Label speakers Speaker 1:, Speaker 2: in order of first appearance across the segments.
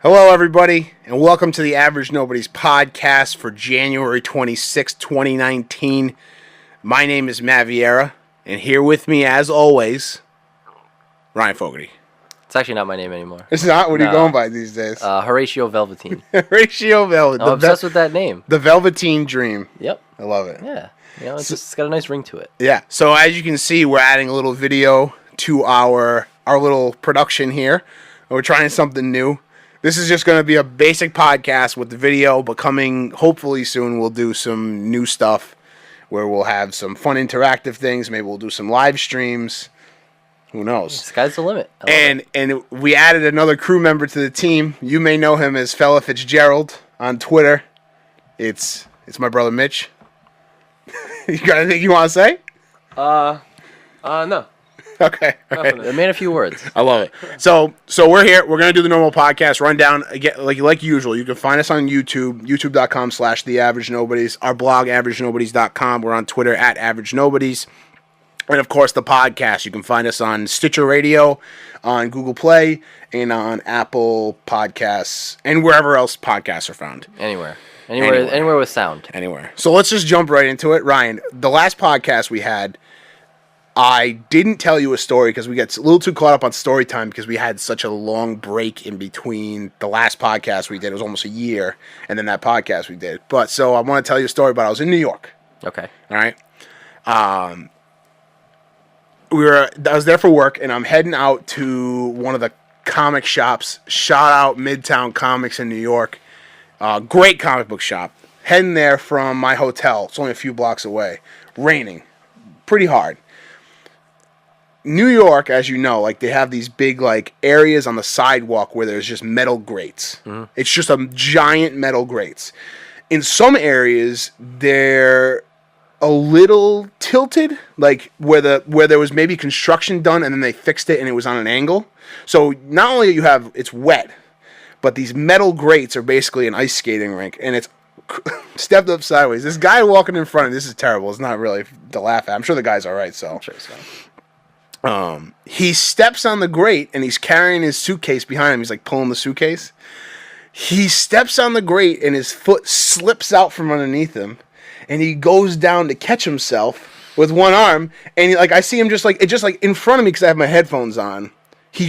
Speaker 1: Hello, everybody, and welcome to the Average Nobody's podcast for January 26, 2019. My name is Matt Vieira, and here with me, as always, Ryan Fogarty.
Speaker 2: It's actually not my name anymore.
Speaker 1: It's not? What are you going by these days?
Speaker 2: Horatio Velveteen.
Speaker 1: Horatio Velveteen.
Speaker 2: I'm obsessed with that name.
Speaker 1: The Velveteen Dream.
Speaker 2: Yep.
Speaker 1: I love it.
Speaker 2: Yeah. You know, it's got a nice ring to it.
Speaker 1: Yeah. So as you can see, we're adding a little video to our little production here. We're trying something new. This is just going to be a basic podcast with the video, but coming hopefully soon we'll do some new stuff where we'll have some fun interactive things. Maybe we'll do some live streams. Who knows?
Speaker 2: Sky's the limit.
Speaker 1: And we added another crew member to the team. You may know him as Fella Fitzgerald on Twitter. It's my brother Mitch. You got anything you want to say?
Speaker 2: No.
Speaker 1: Okay.
Speaker 2: Right. I made a few words.
Speaker 1: I love it. So we're here. We're gonna do the normal podcast rundown again, like usual. You can find us on YouTube, youtube.com/theaveragenobodies. Our blog, averagenobodies.com. We're on Twitter @averagenobodies. And of course, the podcast. You can find us on Stitcher Radio, on Google Play, and on Apple Podcasts, and wherever else podcasts are found.
Speaker 2: Anywhere with sound.
Speaker 1: Anywhere. So let's just jump right into it. Ryan, the last podcast we had, I didn't tell you a story because we got a little too caught up on story time because we had such a long break in between the last podcast we did. It was almost a year, and then that podcast we did. But so I want to tell you a story about I was in New York.
Speaker 2: Okay.
Speaker 1: All right. I was there for work, and I'm heading out to one of the comic shops. Shout out Midtown Comics in New York. Great comic book shop. Heading there from my hotel. It's only a few blocks away. Raining. Pretty hard. New York, as you know, like they have these big like areas on the sidewalk where there's just metal grates. Mm-hmm. It's just a giant metal grates. In some areas, they're a little tilted, like where there was maybe construction done and then they fixed it and it was on an angle. So not only it's wet, but these metal grates are basically an ice skating rink, and it's stepped up sideways. This guy walking in front of this is terrible. It's not really to laugh at. I'm sure the guy's all right. So
Speaker 2: I'm sure he's fine.
Speaker 1: He steps on the grate and he's carrying his suitcase behind him. He's like pulling the suitcase. He steps on the grate and his foot slips out from underneath him, and he goes down to catch himself with one arm. And I see him just like in front of me because I have my headphones on. He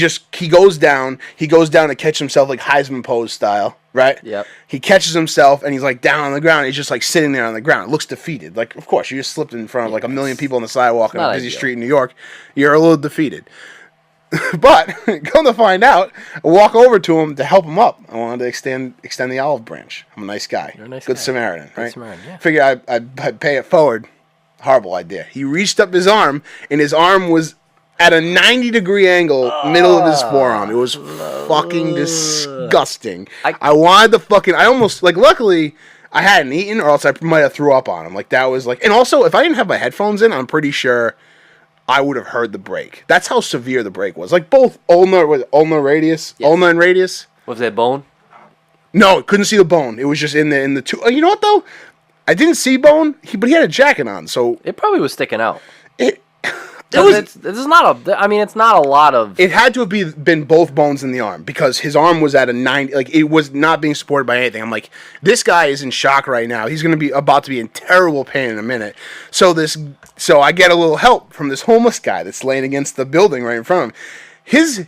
Speaker 1: goes down to catch himself like Heisman pose style, right?
Speaker 2: Yep.
Speaker 1: He catches himself and he's like down on the ground. He's just like sitting there on the ground. It looks defeated. Like, of course, you just slipped in front of like a million people on the sidewalk on a busy street in New York. You're a little defeated. But come to find out, I walk over to him to help him up. I wanted to extend the olive branch. I'm a nice guy.
Speaker 2: You're a nice
Speaker 1: Good
Speaker 2: guy.
Speaker 1: Samaritan, right?
Speaker 2: Good Samaritan, yeah.
Speaker 1: Figure I'd pay it forward. Horrible idea. He reached up his arm, and his arm was at a 90-degree angle, middle of his forearm. It was fucking disgusting. I wanted to fucking... I almost... Like, luckily, I hadn't eaten, or else I might have threw up on him. Like, that was like... And also, if I didn't have my headphones in, I'm pretty sure I would have heard the break. That's how severe the break was. Like, both ulnar radius... Yes. Ulnar and radius.
Speaker 2: Was there bone?
Speaker 1: No, couldn't see the bone. It was just in the two... You know what, though? I didn't see bone, but he had a jacket on, so...
Speaker 2: It probably was sticking out.
Speaker 1: It's
Speaker 2: not a lot of...
Speaker 1: It had to have been both bones in the arm, because his arm was at a 90... Like, it was not being supported by anything. I'm like, this guy is in shock right now. He's going to be about to be in terrible pain in a minute. So I get a little help from this homeless guy that's laying against the building right in front of him. His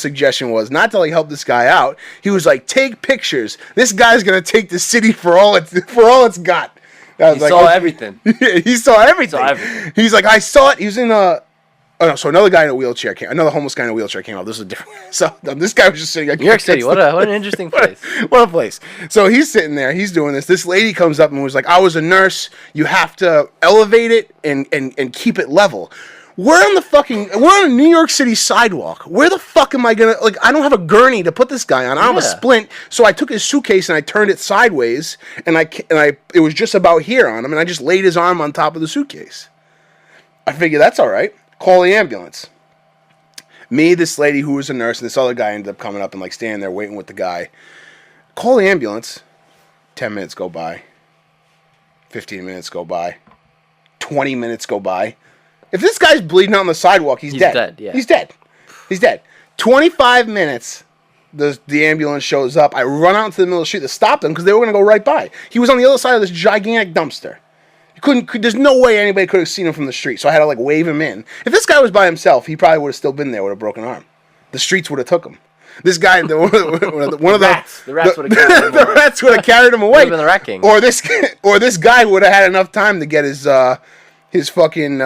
Speaker 1: suggestion was not to like help this guy out. He was like, take pictures. This guy's going to take the city for all it's got.
Speaker 2: He saw everything.
Speaker 1: Yeah, he saw everything. He's like, I saw it. He was in so another guy in a wheelchair another homeless guy in a wheelchair came out. This is a different. So this guy was just sitting.
Speaker 2: New York City. What an interesting place.
Speaker 1: What a place. So he's sitting there. He's doing this. This lady comes up and was like, I was a nurse. You have to elevate it and keep it level. We're on a New York City sidewalk. Where the fuck am I gonna, I don't have a gurney to put this guy on. I don't have a splint. So I took his suitcase and I turned it sideways, and it was just about here on him, and I just laid his arm on top of the suitcase. I figured that's all right. Call the ambulance. Me, this lady who was a nurse, and this other guy ended up coming up and standing there waiting with the guy. Call the ambulance. 10 minutes go by. 15 minutes go by. 20 minutes go by. If this guy's bleeding out on the sidewalk, he's dead.
Speaker 2: Dead, yeah.
Speaker 1: He's dead. 25 minutes the ambulance shows up. I run out into the middle of the street to stop them because they were going to go right by. He was on the other side of this gigantic dumpster. There's no way anybody could have seen him from the street, so I had to like wave him in. If this guy was by himself, he probably would have still been there with a broken arm. The streets would have took him. This guy, one of
Speaker 2: the rats would have carried him away.
Speaker 1: The rats would have carried him away.
Speaker 2: Would have been the Rat King.
Speaker 1: Or this guy would have had enough time to get his fucking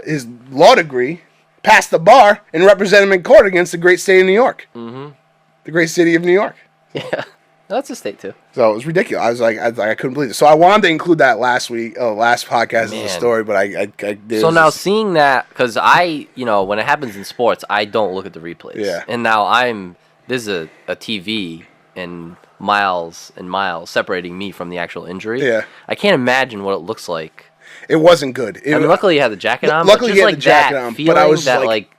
Speaker 1: his law degree, pass the bar, and represent him in court against the great state of New York. Mm-hmm. The great city of New York.
Speaker 2: Yeah, that's a state too.
Speaker 1: So it was ridiculous. I couldn't believe it. So I wanted to include that last podcast as a story, but I
Speaker 2: so now seeing that, because when it happens in sports, I don't look at the replays.
Speaker 1: Yeah.
Speaker 2: And now there's a TV and miles separating me from the actual injury.
Speaker 1: Yeah.
Speaker 2: I can't imagine what it looks like.
Speaker 1: It wasn't good.
Speaker 2: Luckily he had the jacket on.
Speaker 1: Luckily he had the jacket on, but I was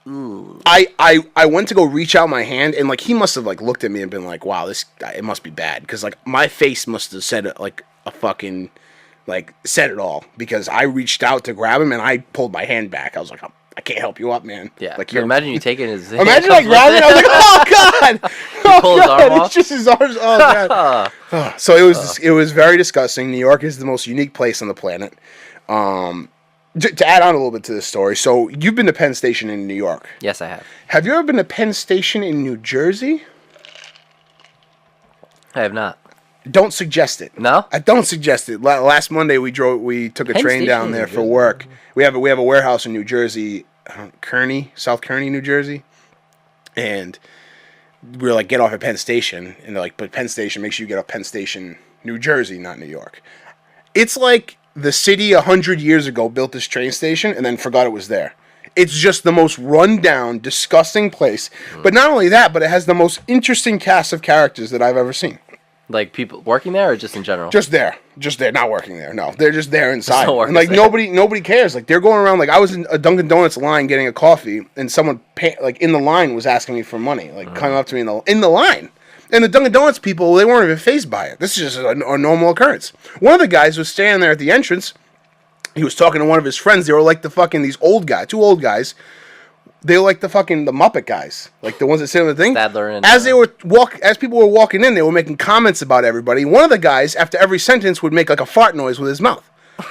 Speaker 2: ooh.
Speaker 1: I went to go reach out my hand, and like he must have like looked at me and been like, "Wow, this guy, it must be bad," because like my face must have said it like a fucking said it all, because I reached out to grab him and I pulled my hand back. I was like, I can't help you up, man.
Speaker 2: Yeah.
Speaker 1: Like
Speaker 2: imagine you taking his.
Speaker 1: Imagine like grabbing. I was like, oh god,
Speaker 2: pull his arm off?
Speaker 1: It's just his arms. Oh god. So it was very disgusting. New York is the most unique place on the planet. To add on a little bit to this story, so you've been to Penn Station in New York.
Speaker 2: Yes, I have.
Speaker 1: Have you ever been to Penn Station in New Jersey?
Speaker 2: I have not.
Speaker 1: Don't suggest it.
Speaker 2: No?
Speaker 1: I don't suggest it. Last Monday we took a
Speaker 2: Penn
Speaker 1: train
Speaker 2: Station
Speaker 1: down there for work. We have a warehouse in New Jersey, South Kearney, New Jersey, and we were like, get off at Penn Station, and they're like, but Penn Station, make sure you get off Penn Station, New Jersey, not New York. It's like the city 100 years ago built this train station and then forgot it was there. It's just the most run-down, disgusting place. But not only that, but it has the most interesting cast of characters that I've ever seen.
Speaker 2: Like people working there, or just in general?
Speaker 1: Just there, not working there. No, they're just there inside,
Speaker 2: no
Speaker 1: and like nobody cares. Like they're going around. Like I was in a Dunkin' Donuts line getting a coffee, and someone in the line was asking me for money, like coming up to me in the line. And the Dunkin' Donuts people, they weren't even fazed by it. This is just a normal occurrence. One of the guys was standing there at the entrance. He was talking to one of his friends. They were like these old guys, two old guys. They were like the Muppet guys, like the ones that sit on the thing.
Speaker 2: Stadler and
Speaker 1: as people were walking in, they were making comments about everybody. One of the guys, after every sentence, would make like a fart noise with his mouth.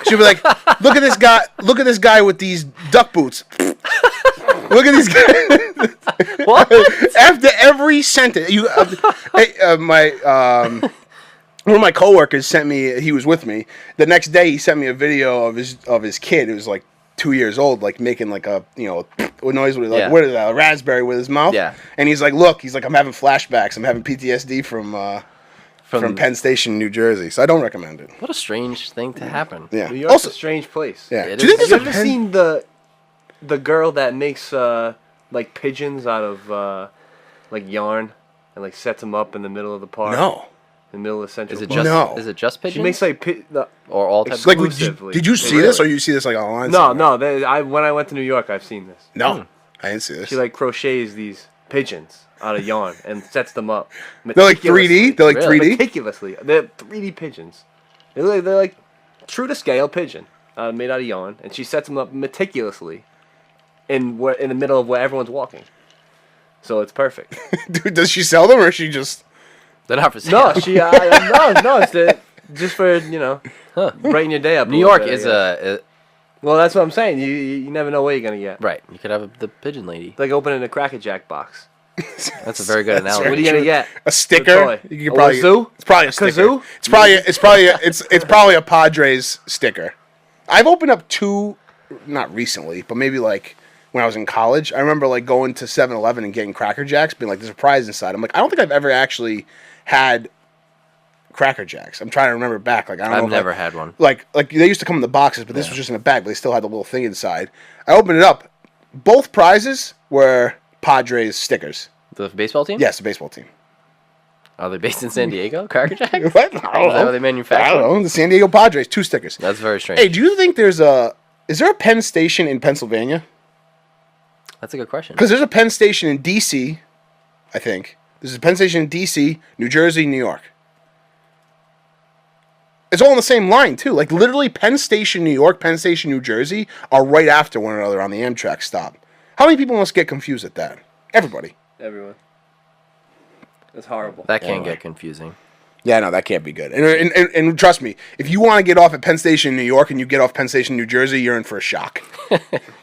Speaker 1: She'd be like, "Look at this guy with these duck boots. Look at these guys."
Speaker 2: What?
Speaker 1: After every sentence, one of my coworkers sent me. He was with me. The next day, he sent me a video of his kid. It was like 2 years old, like making like a what noise was it? Like what is that? A raspberry with his mouth.
Speaker 2: Yeah.
Speaker 1: And he's like, "Look," he's like, "I'm having flashbacks. I'm having PTSD from Penn Station, New Jersey." So I don't recommend it.
Speaker 2: What a strange thing to happen.
Speaker 1: Yeah.
Speaker 3: New York's a strange place.
Speaker 1: Yeah.
Speaker 2: It
Speaker 1: Do you think
Speaker 2: is.
Speaker 3: Have you ever seen the girl that makes like pigeons out of like yarn and like sets them up in the middle of the park?
Speaker 1: No.
Speaker 3: In the middle of Central
Speaker 2: Is it
Speaker 3: Park?
Speaker 2: just
Speaker 1: No.
Speaker 2: Is it just pigeons?
Speaker 3: She makes like
Speaker 2: or all types?
Speaker 1: Like,
Speaker 3: Exclusively.
Speaker 1: did you see this, or you see this like online?
Speaker 3: No,
Speaker 1: somewhere?
Speaker 3: no. When I went to New York, I've seen this.
Speaker 1: No, I didn't see this.
Speaker 3: She like crochets these pigeons out of yarn and sets them up.
Speaker 1: They're like 3D. They're like
Speaker 2: Really?
Speaker 1: 3D.
Speaker 3: Meticulously. They're 3D pigeons. They're like true to scale pigeon, made out of yarn, and she sets them up meticulously in the middle of where everyone's walking. So it's perfect.
Speaker 1: Dude, does she sell them, or is she just?
Speaker 2: They're not for sale.
Speaker 3: No, no. It's just for brighten your day up.
Speaker 2: New York is a
Speaker 3: Well, that's what I'm saying. You never know what you're gonna get.
Speaker 2: right. You could have the pigeon lady.
Speaker 3: Like opening a Cracker Jack box.
Speaker 2: That's a very good analogy.
Speaker 3: What are you gonna get?
Speaker 1: A sticker.
Speaker 3: toy.
Speaker 1: You could probably.
Speaker 3: Wazoo?
Speaker 1: It's probably a sticker.
Speaker 3: Kazoo?
Speaker 1: It's probably a Padres sticker. I've opened up two, not recently, but maybe like when I was in college. I remember like going to 7-Eleven and getting Cracker Jacks, being like, "There's a prize inside." I'm like, I don't think I've ever actually had Cracker Jacks. I'm trying to remember back. Like I don't know.
Speaker 2: I've never had one.
Speaker 1: Like they used to come in the boxes, but this was just in a bag. But they still had the little thing inside. I opened it up. Both prizes were Padres stickers.
Speaker 2: The baseball team?
Speaker 1: Yes, the baseball team.
Speaker 2: Are they based in San Diego? Cracker Jack? Is
Speaker 1: What? I don't
Speaker 2: that
Speaker 1: know.
Speaker 2: how they manufacture?
Speaker 1: I don't know. The San Diego Padres, 2 stickers.
Speaker 2: That's very strange.
Speaker 1: Hey, do you think is there a Penn Station in Pennsylvania?
Speaker 2: That's a good question.
Speaker 1: Because there's a Penn Station in D.C., I think. There's a Penn Station in D.C., New Jersey, New York. It's all on the same line, too. Like, literally, Penn Station, New York, Penn Station, New Jersey are right after one another on the Amtrak stop. How many people must get confused at that? Everybody.
Speaker 3: Everyone. It's horrible.
Speaker 2: That can
Speaker 1: Anyway.
Speaker 2: get confusing.
Speaker 1: Yeah, no, that can't be good. And trust me, if you want to get off at Penn Station in New York and you get off Penn Station, New Jersey, you're in for a shock.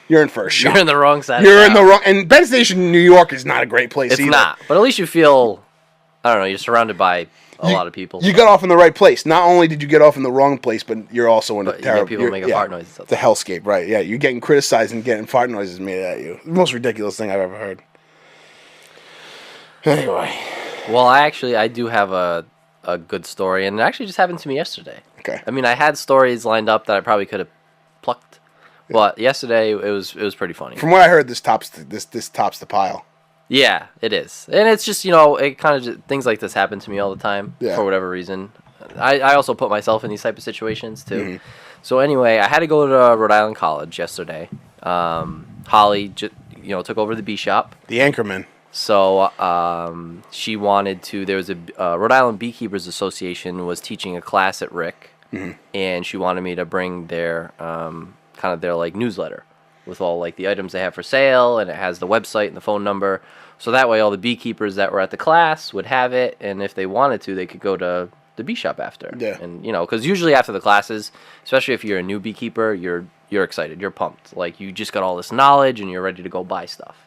Speaker 1: You're in for a shock.
Speaker 2: You're in the wrong side.
Speaker 1: You're
Speaker 2: of
Speaker 1: in the
Speaker 2: town.
Speaker 1: wrong. And Penn Station, New York, is not a great place
Speaker 2: It's
Speaker 1: either.
Speaker 2: not. But at least you feel, I don't know, you're surrounded by a lot of people.
Speaker 1: You got off in the right place. Not only did you get off in the wrong place, but you're also in a
Speaker 2: But you
Speaker 1: terrible.
Speaker 2: get people making fart noises.
Speaker 1: It's a hellscape, right? Yeah, you're getting criticized and getting fart noises made at you. The most ridiculous thing I've ever heard. Anyway,
Speaker 2: Well, I do have a good story, and it actually just happened to me yesterday.
Speaker 1: okay.
Speaker 2: I mean, I had stories lined up that I probably could have plucked, but yesterday it was pretty funny.
Speaker 1: From what I heard, this tops the pile.
Speaker 2: Yeah, it is, and it's just it kind of things like this happen to me all the time
Speaker 1: Yeah.
Speaker 2: for whatever reason. I also put myself in these type of situations too.
Speaker 1: Mm-hmm.
Speaker 2: So anyway, I had to go to Rhode Island College yesterday. Holly, took over the B shop.
Speaker 1: The Anchorman.
Speaker 2: So she wanted to. There was a Rhode Island Beekeepers Association was teaching a class at Rick, and she wanted me to bring their kind of their like newsletter with all like the items they have for sale, and it has the website and the phone number. So that way, all the beekeepers that were at the class would have it, and if they wanted to, they could go to the bee shop after.
Speaker 1: Yeah.
Speaker 2: And because usually after the classes, especially if you're a new beekeeper, you're excited, you're pumped, like you just got all this knowledge and you're ready to go buy stuff.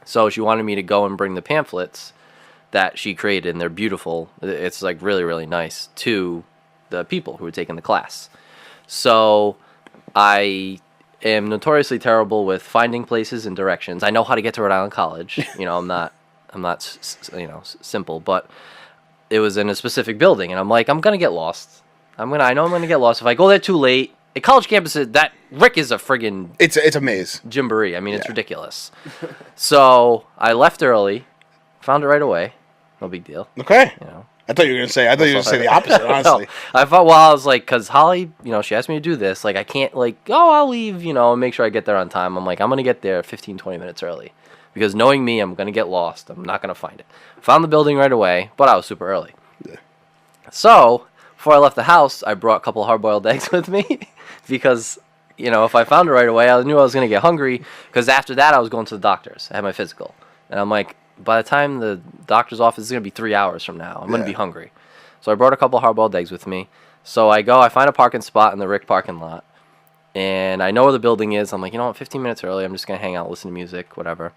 Speaker 2: So she wanted me to go and bring the pamphlets that she created, and they're beautiful. It's like really, really nice to the people who were taking the class. So I am notoriously terrible with finding places and directions. I know how to get to Rhode Island College. I'm not simple, but it was in a specific building, and I'm like, I'm gonna get lost. I know I'm gonna get lost if I go there too late. A college campus, that Rick is a friggin'
Speaker 1: It's a maze.
Speaker 2: Gymboree. I mean, it's ridiculous. So I left early, found it right away. No big deal.
Speaker 1: Okay.
Speaker 2: You know.
Speaker 1: I thought you were gonna say the opposite. Honestly.
Speaker 2: No, I thought, I was like, because Holly, she asked me to do this. Like, I can't, I'll leave, and make sure I get there on time. I'm like, I'm going to get there 15, 20 minutes early. Because knowing me, I'm going to get lost. I'm not going to find it. Found the building right away, but I was super early.
Speaker 1: Yeah.
Speaker 2: So, before I left the house, I brought a couple hard-boiled eggs with me. Because, if I found it right away, I knew I was going to get hungry. Because after that, I was going to the doctor's. I had my physical. And I'm like, by the time the doctor's office is going to be 3 hours from now, I'm going to be hungry. So I brought a couple hard-boiled eggs with me. So I find a parking spot in the Rick parking lot. And I know where the building is. I'm like, 15 minutes early, I'm just going to hang out, listen to music, whatever.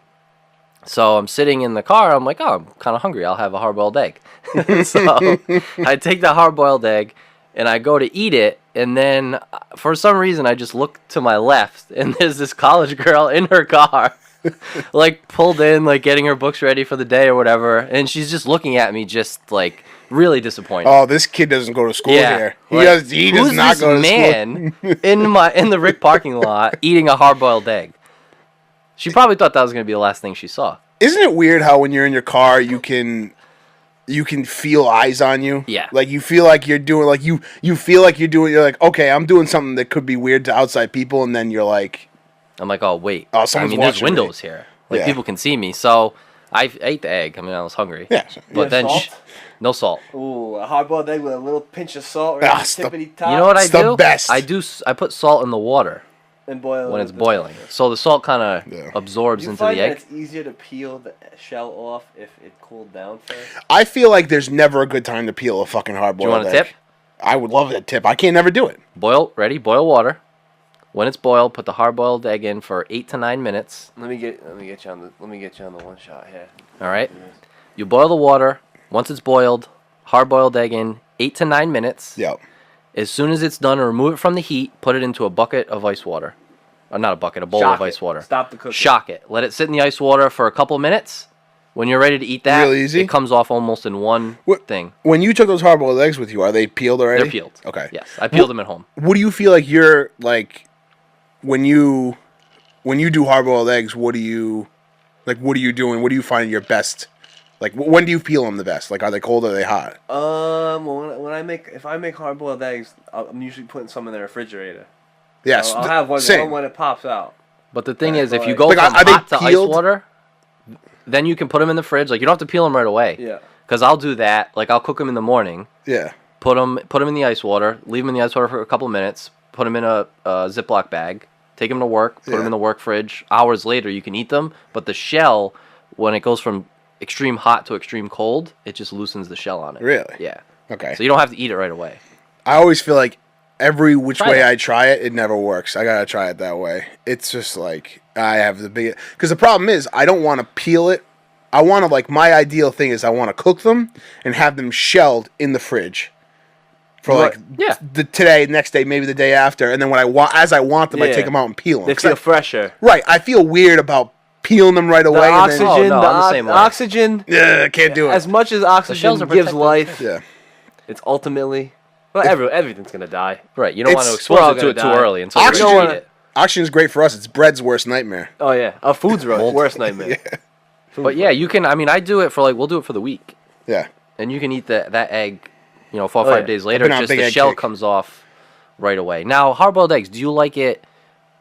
Speaker 2: So I'm sitting in the car. I'm like, I'm kind of hungry. I'll have a hard-boiled egg. So I take the hard-boiled egg, and I go to eat it. And then, for some reason, I just look to my left, and there's this college girl in her car. Pulled in, getting her books ready for the day or whatever, and she's just looking at me, just really disappointed.
Speaker 1: Oh, this kid doesn't go to school here. He does
Speaker 2: who's
Speaker 1: not
Speaker 2: this
Speaker 1: go to
Speaker 2: man
Speaker 1: school.
Speaker 2: in the Rick parking lot eating a hard-boiled egg? She probably thought that was going to be the last thing she saw.
Speaker 1: Isn't it weird how when you're in your car you can feel eyes on you?
Speaker 2: Yeah.
Speaker 1: You feel like you're doing you're like, okay, I'm doing something that could be weird to outside people, and then you're like,
Speaker 2: I'm like, oh wait,
Speaker 1: oh, someone's
Speaker 2: there's
Speaker 1: watching
Speaker 2: windows
Speaker 1: me.
Speaker 2: here,
Speaker 1: Yeah.
Speaker 2: people can see me. So I ate the egg. I was hungry.
Speaker 1: Yeah.
Speaker 2: But then
Speaker 3: salt?
Speaker 2: no salt.
Speaker 3: Ooh, a hard-boiled egg with a little pinch of salt
Speaker 1: Ah,
Speaker 3: right on the
Speaker 1: it's the-
Speaker 3: tippity top.
Speaker 2: You know what I
Speaker 1: It's the
Speaker 2: do?
Speaker 1: best.
Speaker 2: I put salt in the water
Speaker 3: And boil
Speaker 2: when
Speaker 3: it
Speaker 2: it's
Speaker 3: with
Speaker 2: boiling, so the salt kind of
Speaker 1: Yeah.
Speaker 2: absorbs
Speaker 3: You
Speaker 2: into
Speaker 3: find
Speaker 2: the
Speaker 3: that
Speaker 2: egg.
Speaker 3: it's easier to peel the shell off if it cooled down first?
Speaker 1: I feel like there's never a good time to peel a fucking hard
Speaker 2: Do you
Speaker 1: boiled
Speaker 2: want a
Speaker 1: egg.
Speaker 2: tip?
Speaker 1: I would love a tip. I can't never do it.
Speaker 2: Boil water. When it's boiled, put the hard-boiled egg in for 8 to 9 minutes.
Speaker 3: Let me get you on the one shot here.
Speaker 2: All right. You boil the water. Once it's boiled, hard-boiled egg in 8 to 9 minutes.
Speaker 1: Yep.
Speaker 2: As soon as it's done, remove it from the heat. Put it into a bucket of ice water. Or not a bucket, a bowl
Speaker 3: Shock
Speaker 2: of ice
Speaker 3: it.
Speaker 2: water.
Speaker 3: Stop the cooking.
Speaker 2: Shock it. Let it sit in the ice water for a couple minutes. When you're ready to eat that,
Speaker 1: Really easy?
Speaker 2: it comes off almost in one thing.
Speaker 1: When you took those hard boiled eggs with you, are they peeled already?
Speaker 2: They're peeled.
Speaker 1: Okay.
Speaker 2: Yes, I peeled them at home.
Speaker 1: What do you feel like you're like when you do hard boiled eggs? What are you doing? What do you find your best? When do you peel them the best? Are they cold or are they hot?
Speaker 3: Well, if I make hard-boiled eggs, I'm usually putting some in the refrigerator.
Speaker 1: Yes.
Speaker 3: I'll have one
Speaker 1: same.
Speaker 3: when it pops out.
Speaker 2: But the thing is, if you
Speaker 3: like-
Speaker 2: go
Speaker 1: Like,
Speaker 2: from
Speaker 1: are they
Speaker 2: hot to ice
Speaker 1: peeled?
Speaker 2: water, then you can put them in the fridge. You don't have to peel them right away.
Speaker 3: Yeah.
Speaker 2: Because I'll do that. I'll cook them in the morning.
Speaker 1: Yeah.
Speaker 2: Put them in the ice water. Leave them in the ice water for a couple minutes. Put them in a Ziploc bag. Take them to work. Put them in the work fridge. Hours later, you can eat them. But the shell, when it goes from extreme hot to extreme cold, it just loosens the shell on it.
Speaker 1: Really?
Speaker 2: Yeah.
Speaker 1: Okay.
Speaker 2: So you don't have to eat it right away.
Speaker 1: I always feel like every which
Speaker 2: Try
Speaker 1: way
Speaker 2: it.
Speaker 1: I try it, it never works. I gotta try it that way. It's just like I have the big because the problem is I don't want to peel it. I want to like my ideal thing is I want to cook them and have them shelled in the fridge for like
Speaker 2: Yeah.
Speaker 1: today, next day, maybe the day after, and then when as I want them, I
Speaker 3: Yeah.
Speaker 1: take them out and peel them.
Speaker 3: They feel fresher.
Speaker 1: Right, I feel weird about peeling them right
Speaker 3: The
Speaker 1: away.
Speaker 3: oxygen,
Speaker 1: And
Speaker 2: no,
Speaker 3: the,
Speaker 2: I'm the same way.
Speaker 3: oxygen.
Speaker 1: then, I can't do it.
Speaker 3: As much as
Speaker 2: shells
Speaker 3: oxygen
Speaker 2: are
Speaker 3: gives
Speaker 2: protected.
Speaker 3: life,
Speaker 1: Yeah.
Speaker 3: it's ultimately everything's gonna die.
Speaker 2: Right. You don't want to
Speaker 1: It's-
Speaker 3: we're all
Speaker 2: expose it to
Speaker 3: gonna
Speaker 2: it too
Speaker 3: die.
Speaker 2: early until
Speaker 1: Oxygen-
Speaker 2: you eat it.
Speaker 1: Oxygen is great for us. It's bread's worst nightmare.
Speaker 3: Oh yeah, food's worst nightmare.
Speaker 2: But yeah, you can. I mean, I do it for we'll do it for the week,
Speaker 1: Yeah.
Speaker 2: and you can eat that egg. 4 or
Speaker 3: Oh,
Speaker 2: 5
Speaker 3: yeah.
Speaker 2: days later.
Speaker 1: been on
Speaker 2: Just
Speaker 1: big
Speaker 2: the
Speaker 1: egg
Speaker 2: shell
Speaker 1: cake.
Speaker 2: comes off right away. Now, hard-boiled eggs. Do you like it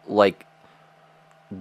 Speaker 2: like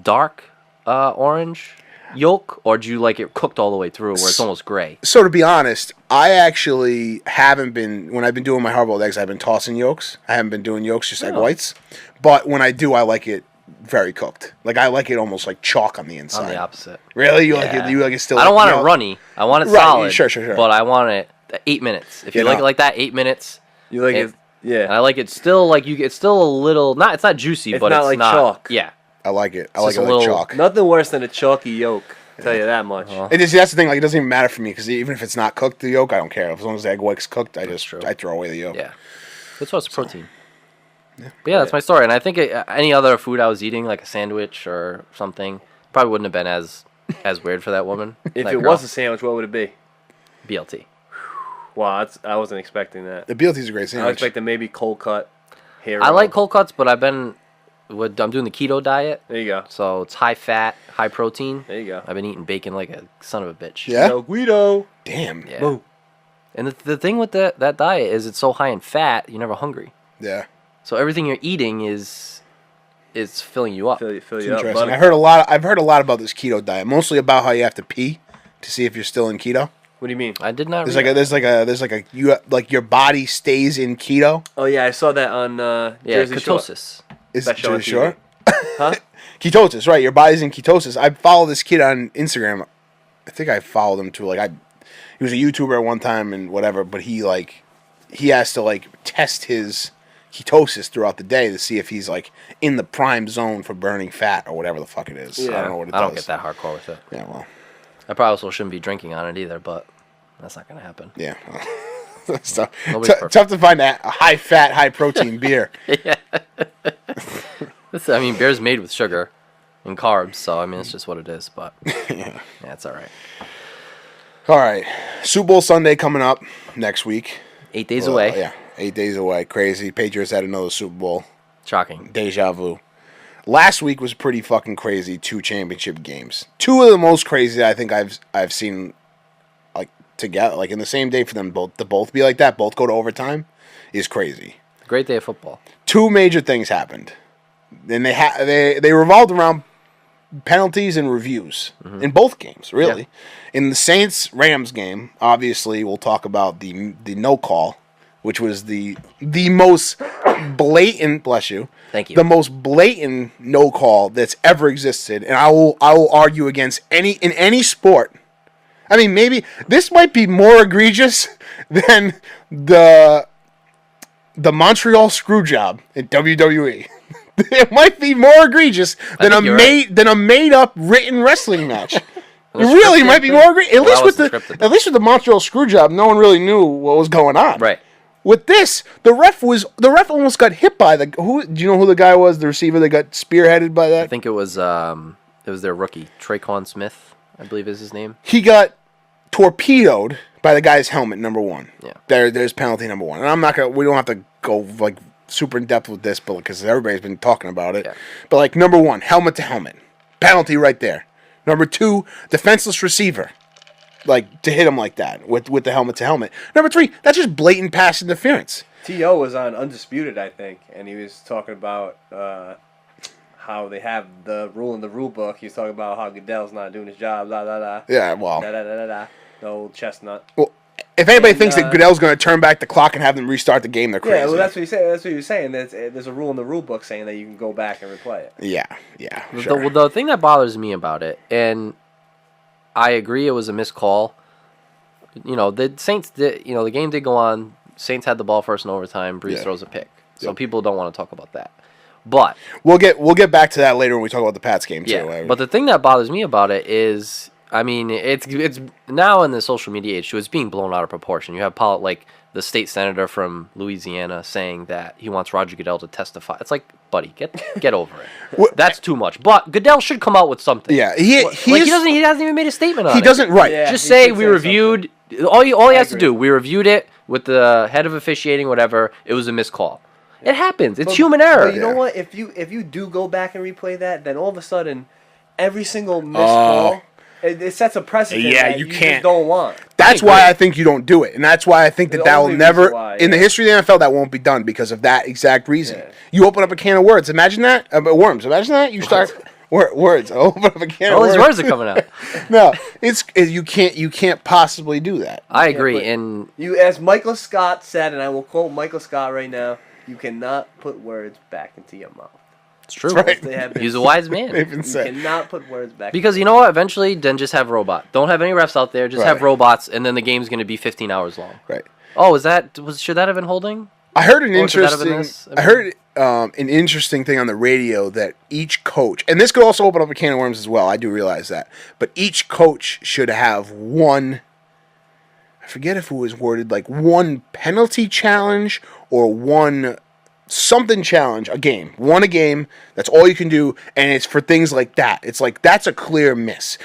Speaker 2: dark orange yolk, or do you like it cooked all the way through where it's almost gray?
Speaker 1: So to be honest, I actually haven't been when I've been doing my hard-boiled eggs. I've been tossing yolks. I haven't been doing yolks, just egg
Speaker 2: Oh.
Speaker 1: whites. But when I do, I like it very cooked. Like I like it almost like chalk on the inside.
Speaker 2: I'm the opposite.
Speaker 1: Really, you like
Speaker 2: Yeah.
Speaker 1: it? You like it still?
Speaker 2: I don't want it
Speaker 1: you know-
Speaker 2: runny. I want it
Speaker 1: Right,
Speaker 2: solid.
Speaker 1: sure.
Speaker 2: But I want it 8 minutes. If you
Speaker 1: Yeah,
Speaker 2: like
Speaker 1: no.
Speaker 2: it like that, 8 minutes.
Speaker 3: You like it?
Speaker 2: And
Speaker 3: Yeah.
Speaker 2: I like it still it's still a little it's not juicy,
Speaker 3: It's
Speaker 2: but
Speaker 3: not
Speaker 2: it's
Speaker 3: like
Speaker 2: not
Speaker 3: chalk.
Speaker 2: Yeah.
Speaker 1: I like it. I
Speaker 2: It's
Speaker 1: like
Speaker 2: just
Speaker 1: it
Speaker 2: a
Speaker 1: like
Speaker 2: little-
Speaker 1: chalk.
Speaker 3: Nothing worse than a chalky yolk. I'll tell you that much.
Speaker 2: Uh-huh.
Speaker 1: It just that's the thing. Like it doesn't even matter for me because even if it's not cooked, the yolk, I don't care. As long as the egg white's cooked, I
Speaker 2: true.
Speaker 1: throw away the yolk.
Speaker 2: Yeah. That's what's protein. But yeah, that's my story. And I think any other food I was eating, like a sandwich or something, probably wouldn't have been as weird for that woman.
Speaker 3: If
Speaker 2: that
Speaker 3: it
Speaker 2: girl.
Speaker 3: was a sandwich, what would it be?
Speaker 2: BLT.
Speaker 3: Wow, I wasn't expecting that.
Speaker 1: The BLT is a great
Speaker 3: I was
Speaker 1: sandwich.
Speaker 3: expecting maybe cold cut. Hero.
Speaker 2: I like cold cuts, but I'm doing the keto diet,
Speaker 3: There you go.
Speaker 2: so it's high fat, high protein.
Speaker 3: There you go.
Speaker 2: I've been eating bacon like a son of a bitch.
Speaker 1: Yeah?
Speaker 3: Guido.
Speaker 1: Damn.
Speaker 2: Yeah.
Speaker 3: Boom.
Speaker 2: And the thing with that diet is it's so high in fat, you're never hungry.
Speaker 1: Yeah.
Speaker 2: So everything you're eating is filling you up.
Speaker 3: Fill
Speaker 1: It's
Speaker 3: you up,
Speaker 1: interesting.
Speaker 3: buddy.
Speaker 1: I've heard a lot about this keto diet, mostly about how you have to pee to see if you're still in keto.
Speaker 3: What do you mean?
Speaker 2: I did not.
Speaker 1: There's
Speaker 2: read
Speaker 1: like a you like your body stays in keto.
Speaker 3: Oh yeah, I saw that on Jersey Shore.
Speaker 2: ketosis.
Speaker 1: Is
Speaker 3: Special on
Speaker 1: Jersey Shore?
Speaker 3: Huh?
Speaker 1: Ketosis, right? Your body's in ketosis. I follow this kid on Instagram. I think I followed him too. He was a YouTuber at one time and whatever, but he has to test his ketosis throughout the day to see if he's in the prime zone for burning fat or whatever the fuck it is.
Speaker 3: Yeah.
Speaker 1: I don't know what it
Speaker 2: I
Speaker 1: does.
Speaker 2: don't get that hardcore with it.
Speaker 1: Yeah, well,
Speaker 2: I probably also shouldn't be drinking on it either, but that's not gonna happen.
Speaker 1: yeah. It's tough.
Speaker 2: Nobody's perfect.
Speaker 1: Tough to find a high fat, high protein beer.
Speaker 2: I mean, beer's made with sugar and carbs, so I mean, it's just what it is. But
Speaker 1: Yeah.
Speaker 2: yeah, it's all right.
Speaker 1: All right, Super Bowl Sunday coming up next week.
Speaker 2: 8 days away.
Speaker 1: Yeah, 8 days away. Crazy. Patriots had another Super Bowl.
Speaker 2: Shocking.
Speaker 1: Deja vu. Last week was pretty fucking crazy. 2 championship games. 2 of the most crazy I think I've seen together, in the same day for them both to both be like that, both go to overtime, is crazy.
Speaker 2: Great day of football.
Speaker 1: 2 major things happened, and they revolved around penalties and reviews in both games. Really,
Speaker 2: Yeah.
Speaker 1: in the Saints Rams game, obviously we'll talk about the no call, which was the most blatant. Bless you.
Speaker 2: Thank you.
Speaker 1: The most blatant no call that's ever existed, and I will argue against in any sport. I mean, maybe this might be more egregious than the Montreal Screwjob in WWE. It might be more egregious than
Speaker 2: think you're right.
Speaker 1: a made up written wrestling match. It
Speaker 2: was
Speaker 1: really
Speaker 2: scripted,
Speaker 1: might be
Speaker 2: though.
Speaker 1: more egregious.
Speaker 2: Well, that wasn't scripted.
Speaker 1: At least with the Montreal Screwjob, no one really knew what was going on.
Speaker 2: Right.
Speaker 1: With this, the ref almost got hit by do you know who the guy was? The receiver that got spearheaded by that.
Speaker 2: I think it was their rookie, Traquan Smith, I believe is his name.
Speaker 1: He got torpedoed by the guy's helmet, number 1.
Speaker 2: Yeah.
Speaker 1: There's penalty number 1. And we don't have to go super in depth with this, but because everybody's been talking about it.
Speaker 2: Yeah.
Speaker 1: But number 1, helmet to helmet. Penalty right there. Number 2, defenseless receiver. To hit him like that with the helmet to helmet. Number 3, that's just blatant pass interference.
Speaker 3: T.O. was on Undisputed, I think, and he was talking about how they have the rule in the rule book. He was talking about how Goodell's not doing his job, la la la.
Speaker 1: Yeah, well.
Speaker 3: Da da da da da. The old chestnut.
Speaker 1: Well, if anybody
Speaker 3: And,
Speaker 1: thinks that Goodell's going to turn back the clock and have them restart the game, they're crazy.
Speaker 3: Yeah, well, that's what he said. That's what he was saying. There's a rule in the rule book saying that you can go back and replay it.
Speaker 1: Yeah, sure.
Speaker 2: The thing that bothers me about it, and I agree it was a missed call. You know, the Saints did. You know, the game did go on. Saints had the ball first in overtime. Breeze throws a pick. So people don't want to talk about that. But
Speaker 1: we'll get back to that later when we talk about the Pats game too.
Speaker 2: Yeah, but the thing that bothers me about it is, I mean, it's now in the social media age too. It's being blown out of proportion. You have like the state senator from Louisiana saying that he wants Roger Goodell to testify. It's like, buddy, get over it. That's too much. But Goodell should come out with something.
Speaker 1: Yeah,
Speaker 2: he hasn't even made a statement on it.
Speaker 1: He doesn't. Right.
Speaker 3: Yeah,
Speaker 2: just say we reviewed. Something. All he has to do. We reviewed it with the head of officiating. Whatever. It was a missed call. It happens. It's human error.
Speaker 3: But you know what? If you do go back and replay that, then all of a sudden, every single missed call, it sets a precedent that you
Speaker 1: can't.
Speaker 3: Just don't want.
Speaker 1: That's why I think you don't do it, and that's why I think that will never, in the history of the NFL, that won't be done because of that exact reason. Yeah. You open up a can of words. Imagine that. Worms. Imagine that. You start words. Open up a can of words.
Speaker 2: All these words are coming out.
Speaker 1: No, you can't possibly do that.
Speaker 2: I agree. And
Speaker 3: as Michael Scott said, and I will quote Michael Scott right now. You cannot put words back into your mouth.
Speaker 2: It's true.
Speaker 1: Right.
Speaker 2: He's a wise man.
Speaker 3: You cannot put words back.
Speaker 2: Because you know what? Eventually, then just have robot. Don't have any refs out there. Just have robots, and then the game's going to be 15 hours long.
Speaker 1: Right.
Speaker 2: Oh, should that have been holding?
Speaker 1: I heard an interesting thing on the radio that each coach, and this could also open up a can of worms as well. I do realize that, but each coach should have one. I forget if it was worded like one penalty challenge or one something challenge a game. Won a game. That's all you can do, and it's for things like that. It's like that's a clear miss.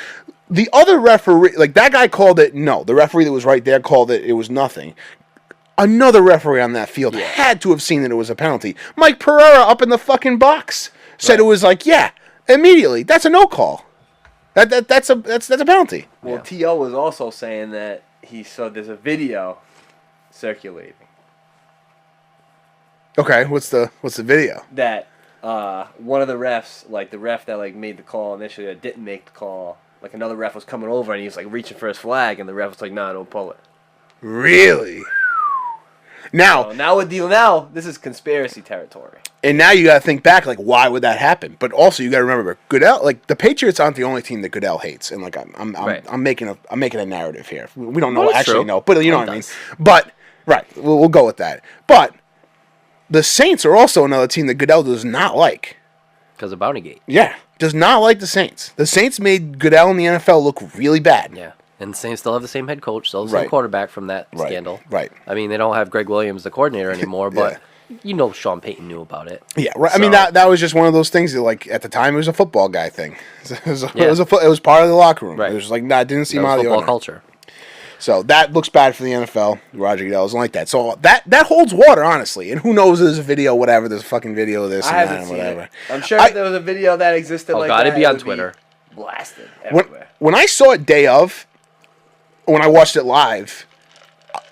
Speaker 1: The other referee, like that guy called it no. The referee that was right there called it was nothing. Another referee on that field had to have seen that it was a penalty. Mike Pereira up in the fucking box said it was like, yeah, immediately. That's a no call. That's a penalty.
Speaker 3: Well, T.O. was also saying that he saw there's a video circulating.
Speaker 1: Okay, what's the video?
Speaker 3: That one of the refs, like the ref that like made the call initially that didn't make the call, like another ref was coming over and he was like reaching for his flag and the ref was like, "Nah, don't pull it."
Speaker 1: Really? Now
Speaker 3: this is conspiracy territory.
Speaker 1: And now you got to think back, like, why would that happen? But also, you got to remember, Goodell, like, the Patriots aren't the only team that Goodell hates, and like, I'm making a narrative here. We don't know actually know, but you know what I mean. But we'll go with that. But the Saints are also another team that Goodell does not like
Speaker 2: because of Bountygate.
Speaker 1: Yeah, does not like the Saints. The Saints made Goodell in the NFL look really bad.
Speaker 2: Yeah. And the Saints still have the same head coach, still the same quarterback from that scandal.
Speaker 1: Right.
Speaker 2: I mean, they don't have Greg Williams, the coordinator, anymore, but you know Sean Payton knew about it.
Speaker 1: Yeah, right. So, I mean, that was just one of those things that, like, at the time, it was a football guy thing. It was part of the locker room. Right. It was like, it didn't seem out of the
Speaker 2: football culture.
Speaker 1: So that looks bad for the NFL. Roger Goodell doesn't like that. So that holds water, honestly. And who knows? There's a video, whatever. There's a fucking video of this and that and whatever.
Speaker 3: It. I'm sure if there was a video that existed like that.
Speaker 2: It'd be on Twitter.
Speaker 3: Blasted everywhere.
Speaker 1: When I saw it day of, when I watched it live,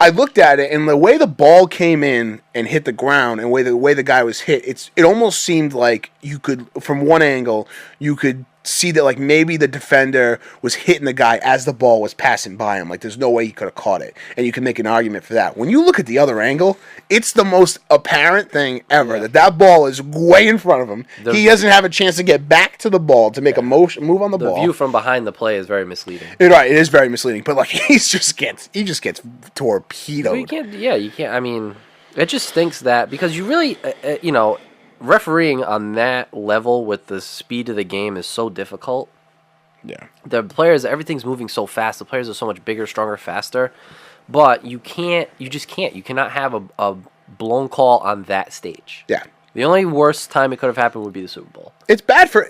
Speaker 1: I looked at it, and the way the ball came in and hit the ground, and the way the guy was hit, it almost seemed like you could, from one angle, you could see that like maybe the defender was hitting the guy as the ball was passing by him. Like there's no way he could have caught it, and you can make an argument for that. When you look at the other angle, it's the most apparent thing ever that ball is way in front of him. He doesn't have a chance to get back to the ball to make a move on the ball.
Speaker 2: The view from behind the play is very misleading.
Speaker 1: Right, it is very misleading. But like he just gets torpedoed.
Speaker 2: You can't. I mean, it just stinks that because you really, refereeing on that level with the speed of the game is so difficult.
Speaker 1: Yeah.
Speaker 2: The players, everything's moving so fast. The players are so much bigger, stronger, faster. But you just can't. You cannot have a blown call on that stage.
Speaker 1: Yeah.
Speaker 2: The only worst time it could have happened would be the Super Bowl.
Speaker 1: It's bad for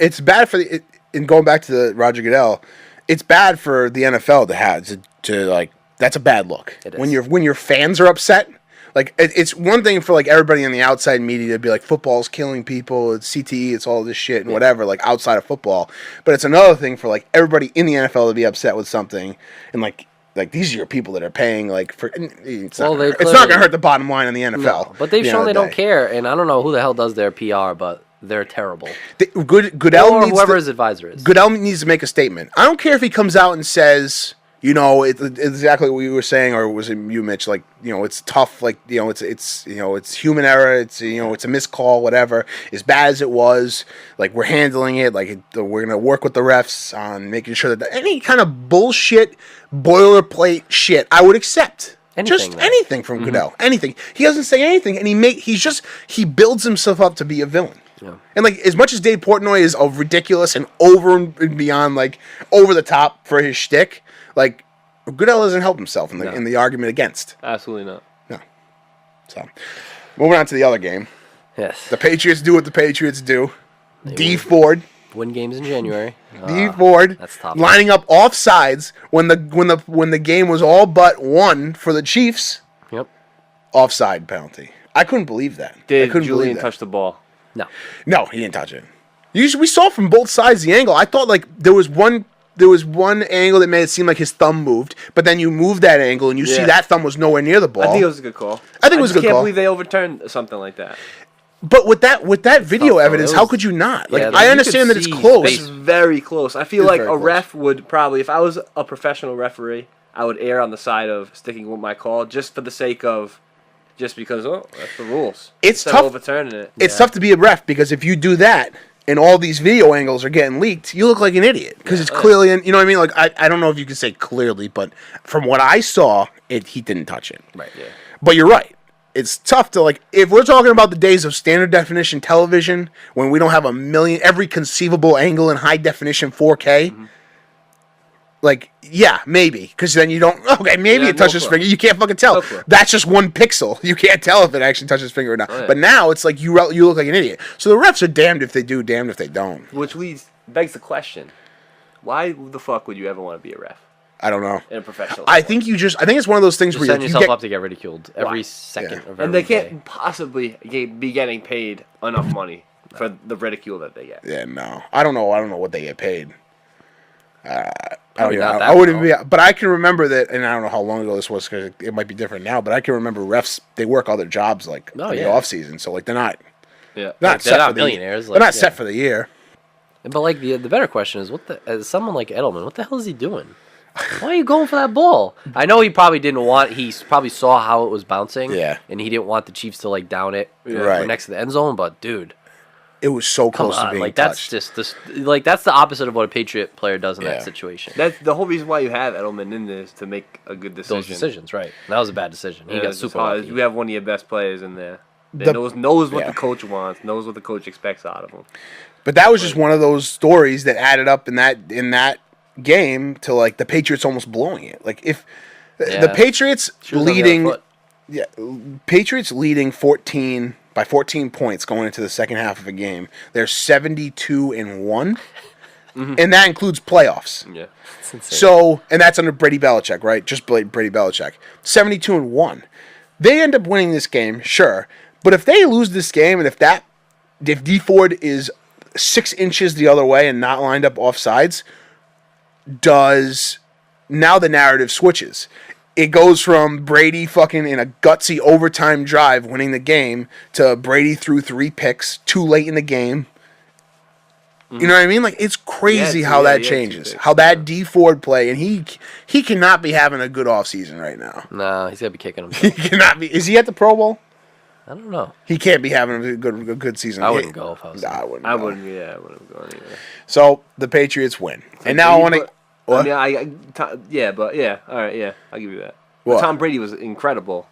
Speaker 1: and going back to the Roger Goodell, it's bad for the NFL to have to like that's a bad look.
Speaker 2: It is.
Speaker 1: When your fans are upset. Like, it's one thing for, like, everybody in the outside media to be like, football's killing people, it's CTE, it's all this shit and whatever, like, outside of football. But it's another thing for, like, everybody in the NFL to be upset with something. And, like these are your people that are paying, like, for... It's not going to hurt the bottom line in the NFL.
Speaker 2: No, but they've shown they don't care, and I don't know who the hell does their PR, but they're terrible.
Speaker 1: Goodell
Speaker 2: or whoever his advisor is.
Speaker 1: Goodell needs to make a statement. I don't care if he comes out and says... You know, it's exactly what you were saying, or was it you, Mitch? Like, you know, it's tough. Like, you know, it's human error. It's, you know, it's a missed call, whatever. As bad as it was, like, we're handling it. Like, we're gonna work with the refs on making sure that any kind of bullshit, boilerplate shit, I would accept.
Speaker 2: Anything,
Speaker 1: Just anything from Goodell. Anything. He doesn't say anything, and he builds himself up to be a villain.
Speaker 2: Yeah.
Speaker 1: And, like, as much as Dave Portnoy is ridiculous and over and beyond, like, over the top for his shtick, like, Goodell doesn't help himself in the argument against.
Speaker 3: Absolutely not.
Speaker 1: No. So, moving on to the other game.
Speaker 2: Yes.
Speaker 1: The Patriots do what the Patriots do. D Ford.
Speaker 2: Win games in January.
Speaker 1: D Ford.
Speaker 2: That's tough.
Speaker 1: Lining up offsides when the game was all but won for the Chiefs.
Speaker 2: Yep.
Speaker 1: Offside penalty. I couldn't believe that.
Speaker 3: Did Julian touch the ball?
Speaker 2: No,
Speaker 1: he didn't touch it. We saw from both sides the angle. I thought, like, there was one angle that made it seem like his thumb moved, but then you move that angle and you see that thumb was nowhere near the ball.
Speaker 3: I think it was a good call.
Speaker 1: I think it was a good call.
Speaker 3: I can't believe they overturned something like that.
Speaker 1: But with that video evidence, how could you not? Like, I understand that it's close.
Speaker 3: It's very close. I feel like a
Speaker 1: close.
Speaker 3: ref would probably, if I was a professional referee, I would err on the side of sticking with my call just for the sake of, just because, that's the rules.
Speaker 1: It's
Speaker 3: Instead
Speaker 1: tough.
Speaker 3: of overturning it.
Speaker 1: It's tough to be a ref because if you do that and all these video angles are getting leaked, you look like an idiot because it's clearly, you know what I mean? Like, I don't know if you can say clearly, but from what I saw, he didn't touch it.
Speaker 3: Right. Yeah.
Speaker 1: But you're right. It's tough to, like, if we're talking about the days of standard definition television when we don't have every conceivable angle in high definition 4K, like, yeah, maybe. Because then you don't, maybe it touches his finger. You can't fucking tell. That's just one pixel. You can't tell if it actually touches his finger or not. But now it's like you look like an idiot. So the refs are damned if they do, damned if they don't.
Speaker 3: Which begs the question, why the fuck would you ever want to be a ref?
Speaker 1: I don't know.
Speaker 3: In a professional
Speaker 1: I think it's one of those things
Speaker 2: Just
Speaker 1: where
Speaker 2: setting
Speaker 1: you
Speaker 2: yourself up to get ridiculed every second of every
Speaker 3: And they
Speaker 2: day.
Speaker 3: can't possibly be getting paid enough money for the ridicule that they get.
Speaker 1: Yeah, no. I don't know what they get paid.
Speaker 2: Probably not that
Speaker 1: I wouldn't
Speaker 2: well.
Speaker 1: be, but I can remember that, and I don't know how long ago this was because it might be different now. But I can remember refs; they work other jobs like in the off season, so like they're not set for
Speaker 2: millionaires.
Speaker 1: they're not set for the year.
Speaker 2: But like the better question is, as someone like Edelman, what the hell is he doing? Why are you going for that ball? I know he probably didn't want. He probably saw how it was bouncing.
Speaker 1: Yeah.
Speaker 2: And he didn't want the Chiefs to like down it
Speaker 1: Right.
Speaker 2: next to the end zone. But dude,
Speaker 1: It was so
Speaker 2: come
Speaker 1: close to
Speaker 2: on,
Speaker 1: being
Speaker 2: like
Speaker 1: touched.
Speaker 2: that's just this. Like that's the opposite of what a Patriot player does in that situation.
Speaker 3: That's the whole reason why you have Edelman in this, to make a good decision.
Speaker 2: Those decisions, right? That was a bad decision. He got super lucky.
Speaker 3: You have one of your best players in there. That knows what the coach wants, knows what the coach expects out of him.
Speaker 1: But that was just one of those stories that added up in that game to like the Patriots almost blowing it. Like if the Patriots Patriots leading 14 points going into the second half of a game. They're 72-1, and that includes playoffs.
Speaker 3: Yeah,
Speaker 2: It's insane.
Speaker 1: So, and that's under Brady Belichick, right? Just Brady Belichick. 72-1. They end up winning this game, sure, but if they lose this game, and if D Ford is 6 inches the other way and not lined up offsides, now the narrative switches. It goes from Brady fucking in a gutsy overtime drive winning the game to Brady threw 3 picks too late in the game. You know what I mean? Like, it's crazy how that changes. How that D Ford play, and he cannot be having a good offseason right now.
Speaker 2: No, he's gonna be kicking himself.
Speaker 1: He cannot be. Is he at the Pro Bowl?
Speaker 2: I don't know.
Speaker 1: He can't be having a good season.
Speaker 2: I wouldn't go if I was.
Speaker 1: I wouldn't.
Speaker 3: I wouldn't have gone either.
Speaker 1: So the Patriots win, and now I want to. What?
Speaker 3: All right, yeah, I'll give you that.
Speaker 1: What?
Speaker 3: Tom Brady was incredible.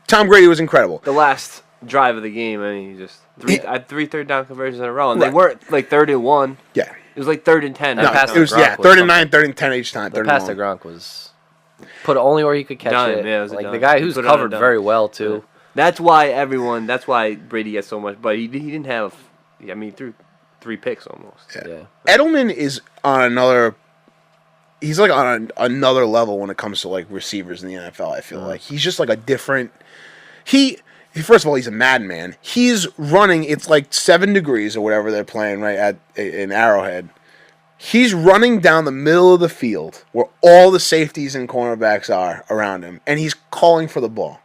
Speaker 1: Tom Brady was incredible.
Speaker 3: The last drive of the game, and he just three third down conversions in a row, and
Speaker 1: Right.
Speaker 3: they weren't like 3rd and 1.
Speaker 1: Yeah.
Speaker 3: It was like 3rd and 10.
Speaker 2: That pass
Speaker 1: It was
Speaker 2: to Gronk
Speaker 1: 3rd and 9,
Speaker 2: something.
Speaker 1: 3rd and 10 each time.
Speaker 2: The pass to Gronk was put it only where he could catch
Speaker 3: Dime,
Speaker 2: it.
Speaker 3: yeah, it was a
Speaker 2: like
Speaker 3: dime.
Speaker 2: the guy
Speaker 3: He
Speaker 2: who's
Speaker 3: put it on a
Speaker 2: covered
Speaker 3: dime.
Speaker 2: very well too.
Speaker 3: That's why Brady gets so much, but he didn't have. I mean, he threw 3 picks almost.
Speaker 2: Yeah.
Speaker 1: Edelman is on another. He's like on another level when it comes to like receivers in the NFL. I feel like he's just like a different. First of all, he's a madman. He's running. It's like 7 degrees or whatever they're playing right in Arrowhead. He's running down the middle of the field where all the safeties and cornerbacks are around him, and he's calling for the ball.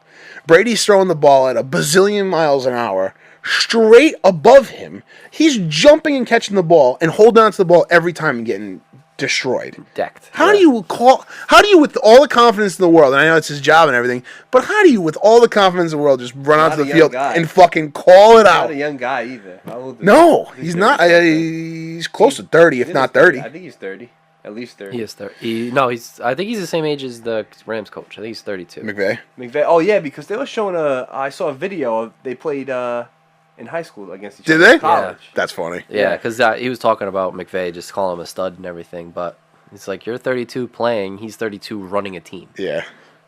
Speaker 1: Brady's throwing the ball at a bazillion miles an hour straight above him. He's jumping and catching the ball and holding on to the ball every time and getting destroyed.
Speaker 2: Decked.
Speaker 1: How do you with all the confidence in the world, and I know it's his job and everything, but how do you with all the confidence in the world just run out to the field and fucking call it out?
Speaker 3: Not a young guy either. How old is
Speaker 1: No,
Speaker 3: he?
Speaker 1: he's not. He's close to 30, if not 30.
Speaker 3: I think he's 30. At least 30.
Speaker 2: He is 30. No, I think he's the same age as the Rams coach. I think he's 32.
Speaker 1: McVay.
Speaker 3: Oh yeah, because they were showing I saw a video of they played in high school against each
Speaker 1: Did
Speaker 3: other.
Speaker 1: they?
Speaker 3: In college.
Speaker 1: Yeah. That's funny.
Speaker 2: Yeah, because he was talking about McVay just calling him a stud and everything, but it's like you're 32 playing, he's 32 running a team.
Speaker 1: Yeah.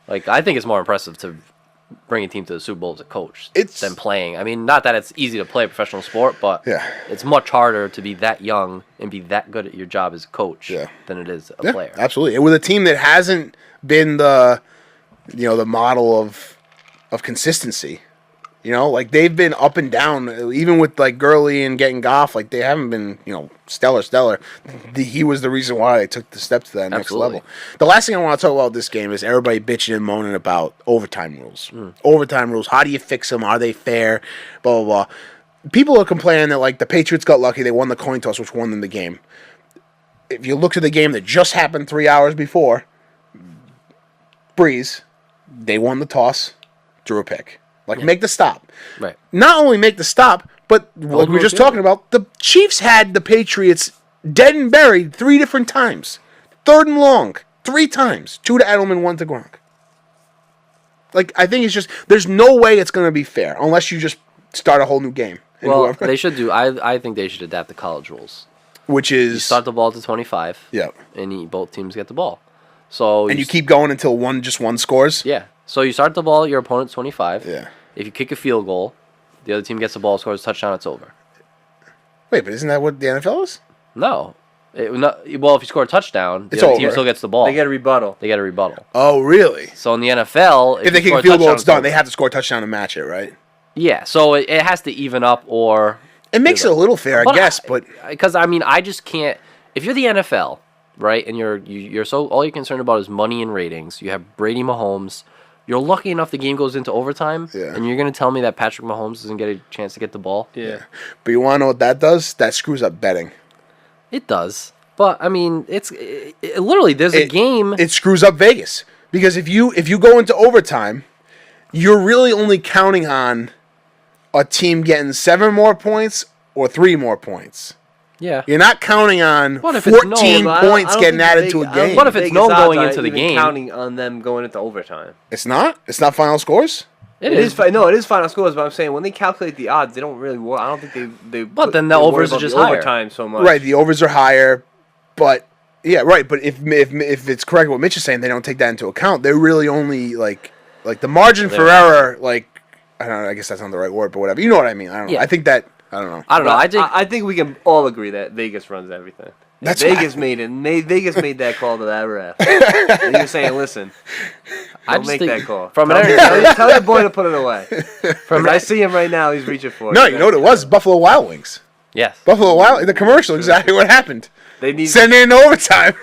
Speaker 2: Like I think it's more impressive to bring a team to the Super Bowl as a coach than playing. I mean, not that it's easy to play a professional sport, but it's much harder to be that young and be that good at your job as a coach than it is a player.
Speaker 1: Absolutely. And with a team that hasn't been the model of consistency. You know, like they've been up and down, even with like Gurley and getting Goff. Like they haven't been, stellar. He was the reason why they took the step to that next level. The last thing I want to talk about this game is everybody bitching and moaning about overtime rules. Overtime rules. How do you fix them? Are they fair? Blah blah blah. People are complaining that like the Patriots got lucky. They won the coin toss, which won them the game. If you look at the game that just happened 3 hours before, Breeze, they won the toss, drew a pick. Make the stop.
Speaker 2: Right.
Speaker 1: Not only make the stop, but like we were just talking about, the Chiefs had the Patriots dead and buried 3 different times. 3rd and long, 3 times. 2 to Edelman, 1 to Gronk. Like, I think it's just, there's no way it's going to be fair unless you just start a whole new game.
Speaker 2: Well, they should do, I think they should adapt the college rules.
Speaker 1: Which is?
Speaker 2: You start the ball to 25.
Speaker 1: Yeah.
Speaker 2: And both teams get the ball. So
Speaker 1: and you keep going until one scores?
Speaker 2: Yeah. So you start the ball at your opponent's 25.
Speaker 1: Yeah.
Speaker 2: If you kick a field goal, the other team gets the ball, scores a touchdown, it's over.
Speaker 1: Wait, but isn't that what the NFL is?
Speaker 2: No. Well, if you score a touchdown, the
Speaker 1: it's
Speaker 2: other
Speaker 1: over.
Speaker 2: team still gets the ball.
Speaker 3: They get a rebuttal.
Speaker 1: Oh, really?
Speaker 2: So in the NFL,
Speaker 1: if they kick a field goal, it's done. They have to score a touchdown to match it, right?
Speaker 2: Yeah. So it has to even up, or
Speaker 1: it makes it a little fair, I guess. But
Speaker 2: because I just can't. If you're the NFL, right, and you're so all you're concerned about is money and ratings. You have Brady, Mahomes. You're lucky enough the game goes into overtime, and you're going to tell me that Patrick Mahomes doesn't get a chance to get the ball?
Speaker 3: Yeah.
Speaker 1: But you want to know what that does? That screws up betting.
Speaker 2: It does. But, I mean, it's literally, there's a game.
Speaker 1: It screws up Vegas. Because if you go into overtime, you're really only counting on a team getting 7 more points or 3 more points.
Speaker 2: Yeah.
Speaker 1: You're not counting on 14 points getting added to a game.
Speaker 2: What if it's known going into the game?
Speaker 3: Counting on them going into overtime.
Speaker 1: It's not? It's not final scores?
Speaker 3: It is. No, it is final scores, but I'm saying when they calculate the odds, they don't really I don't think they
Speaker 2: But then the overs are just higher.
Speaker 3: Overtime so much.
Speaker 1: Right, the overs are higher, but yeah, right, but if it's correct what Mitch is saying, they don't take that into account. They're really only like the margin for error, like I don't know, I guess that's not the right word, but whatever. You know what I mean? I don't know. I think that I don't know.
Speaker 3: I think we can all agree that Vegas runs everything. Vegas made it. Vegas made that call to that ref. And you're saying, listen, don't make that call. Tell your boy to put it away. I see him right now. He's reaching for it.
Speaker 1: No, you know what it was? Buffalo Wild Wings.
Speaker 2: Yes.
Speaker 1: Buffalo Wild. The commercial. Exactly what happened. Send it in overtime.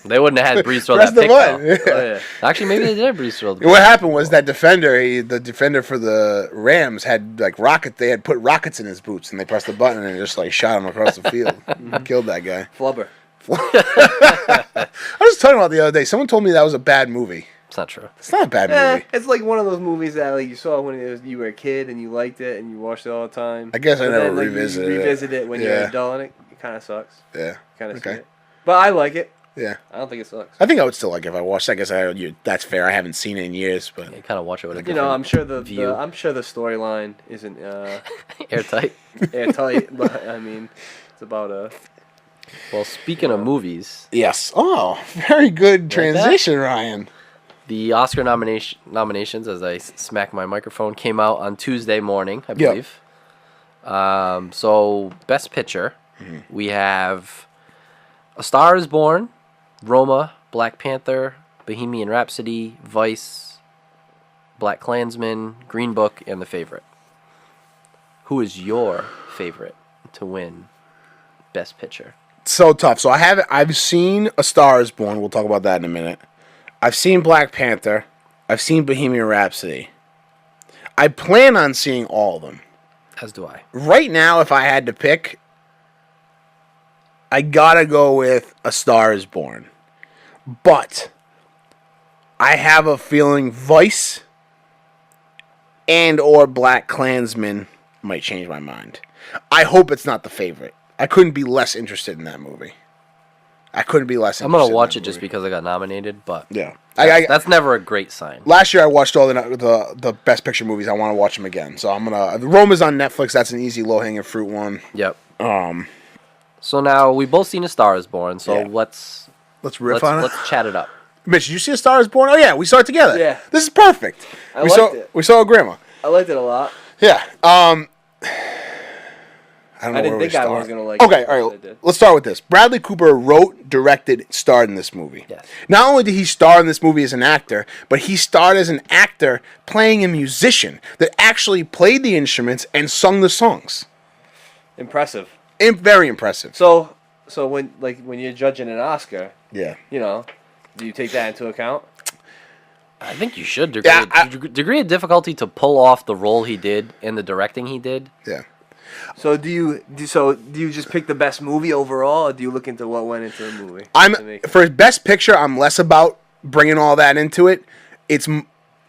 Speaker 2: They wouldn't have had Breeze throw that pick, though. Actually, maybe they did have Breeze throw the pick.
Speaker 1: What happened was that the defender for the Rams had like they had put rockets in his boots, and they pressed the button and just like shot him across the field. Killed that guy.
Speaker 3: Flubber.
Speaker 1: I was talking about the other day. Someone told me that was a bad movie.
Speaker 2: It's not true.
Speaker 1: It's not a bad movie.
Speaker 3: It's like one of those movies that like you saw when you were a kid and you liked it and you watched it all the time.
Speaker 1: I guess I never
Speaker 3: then,
Speaker 1: revisited it.
Speaker 3: You revisit it when you're an adult, and it kind of sucks.
Speaker 1: Yeah.
Speaker 3: Kind of it. But I like it.
Speaker 1: Yeah.
Speaker 3: I don't think it sucks.
Speaker 1: I think I would still like it if I watched it. I guess that's fair. I haven't seen it in years, but
Speaker 2: you kind of watch it with a
Speaker 3: different I'm sure the
Speaker 2: view.
Speaker 3: I'm sure the storyline isn't
Speaker 2: airtight.
Speaker 3: Airtight, but I mean, it's about
Speaker 2: Well, speaking of movies.
Speaker 1: Yes. Oh, very good transition, Ryan.
Speaker 2: The Oscar nominations, as I smack my microphone, came out on Tuesday morning, I believe. Yep. So, Best Picture, we have A Star is Born, Roma, Black Panther, Bohemian Rhapsody, Vice, Black Klansman, Green Book, and The Favorite. Who is your favorite to win Best Picture?
Speaker 1: So tough. So I've seen A Star is Born. We'll talk about that in a minute. I've seen Black Panther. I've seen Bohemian Rhapsody. I plan on seeing all of them.
Speaker 2: As do I.
Speaker 1: Right now, if I had to pick, I gotta go with A Star Is Born. But I have a feeling Vice and or Black Klansman might change my mind. I hope it's not the favorite. I couldn't be less interested in that movie. I'm
Speaker 2: gonna watch it just because I got nominated, but
Speaker 1: yeah,
Speaker 2: that's never a great sign.
Speaker 1: last year I watched all the Best Picture movies. I want to watch them again, so I'm gonna. Roma's on Netflix. That's an easy low hanging fruit one.
Speaker 2: Yep. So now we both seen A Star Is Born. So
Speaker 1: Yeah.
Speaker 2: let's
Speaker 1: riff on it.
Speaker 2: let's chat it up.
Speaker 1: Mitch, did you see A Star Is Born? Oh yeah, we saw it together.
Speaker 3: Yeah.
Speaker 1: This is perfect.
Speaker 3: I
Speaker 1: we
Speaker 3: liked
Speaker 1: saw
Speaker 3: it.
Speaker 1: We saw a grandma.
Speaker 3: I liked it a lot.
Speaker 1: Yeah. I don't know
Speaker 3: I didn't
Speaker 1: where
Speaker 3: think
Speaker 1: we
Speaker 3: I
Speaker 1: start.
Speaker 3: was gonna like
Speaker 1: Okay,
Speaker 3: it,
Speaker 1: all
Speaker 3: but
Speaker 1: right.
Speaker 3: I did.
Speaker 1: Let's start with this. Bradley Cooper wrote, directed, starred in this movie.
Speaker 2: Yes.
Speaker 1: Not only did he star in this movie as an actor, but he starred as an actor playing a musician that actually played the instruments and sung the songs.
Speaker 3: Impressive.
Speaker 1: Very impressive.
Speaker 3: So when you're judging an Oscar,
Speaker 1: Yeah.
Speaker 3: you know, do you take that into account?
Speaker 2: I think you should.
Speaker 1: Yeah,
Speaker 2: Degree of difficulty to pull off the role he did and the directing he did.
Speaker 1: Yeah.
Speaker 3: So do you just pick the best movie overall, or do you look into what went into the movie?
Speaker 1: For Best Picture, I'm less about bringing all that into it.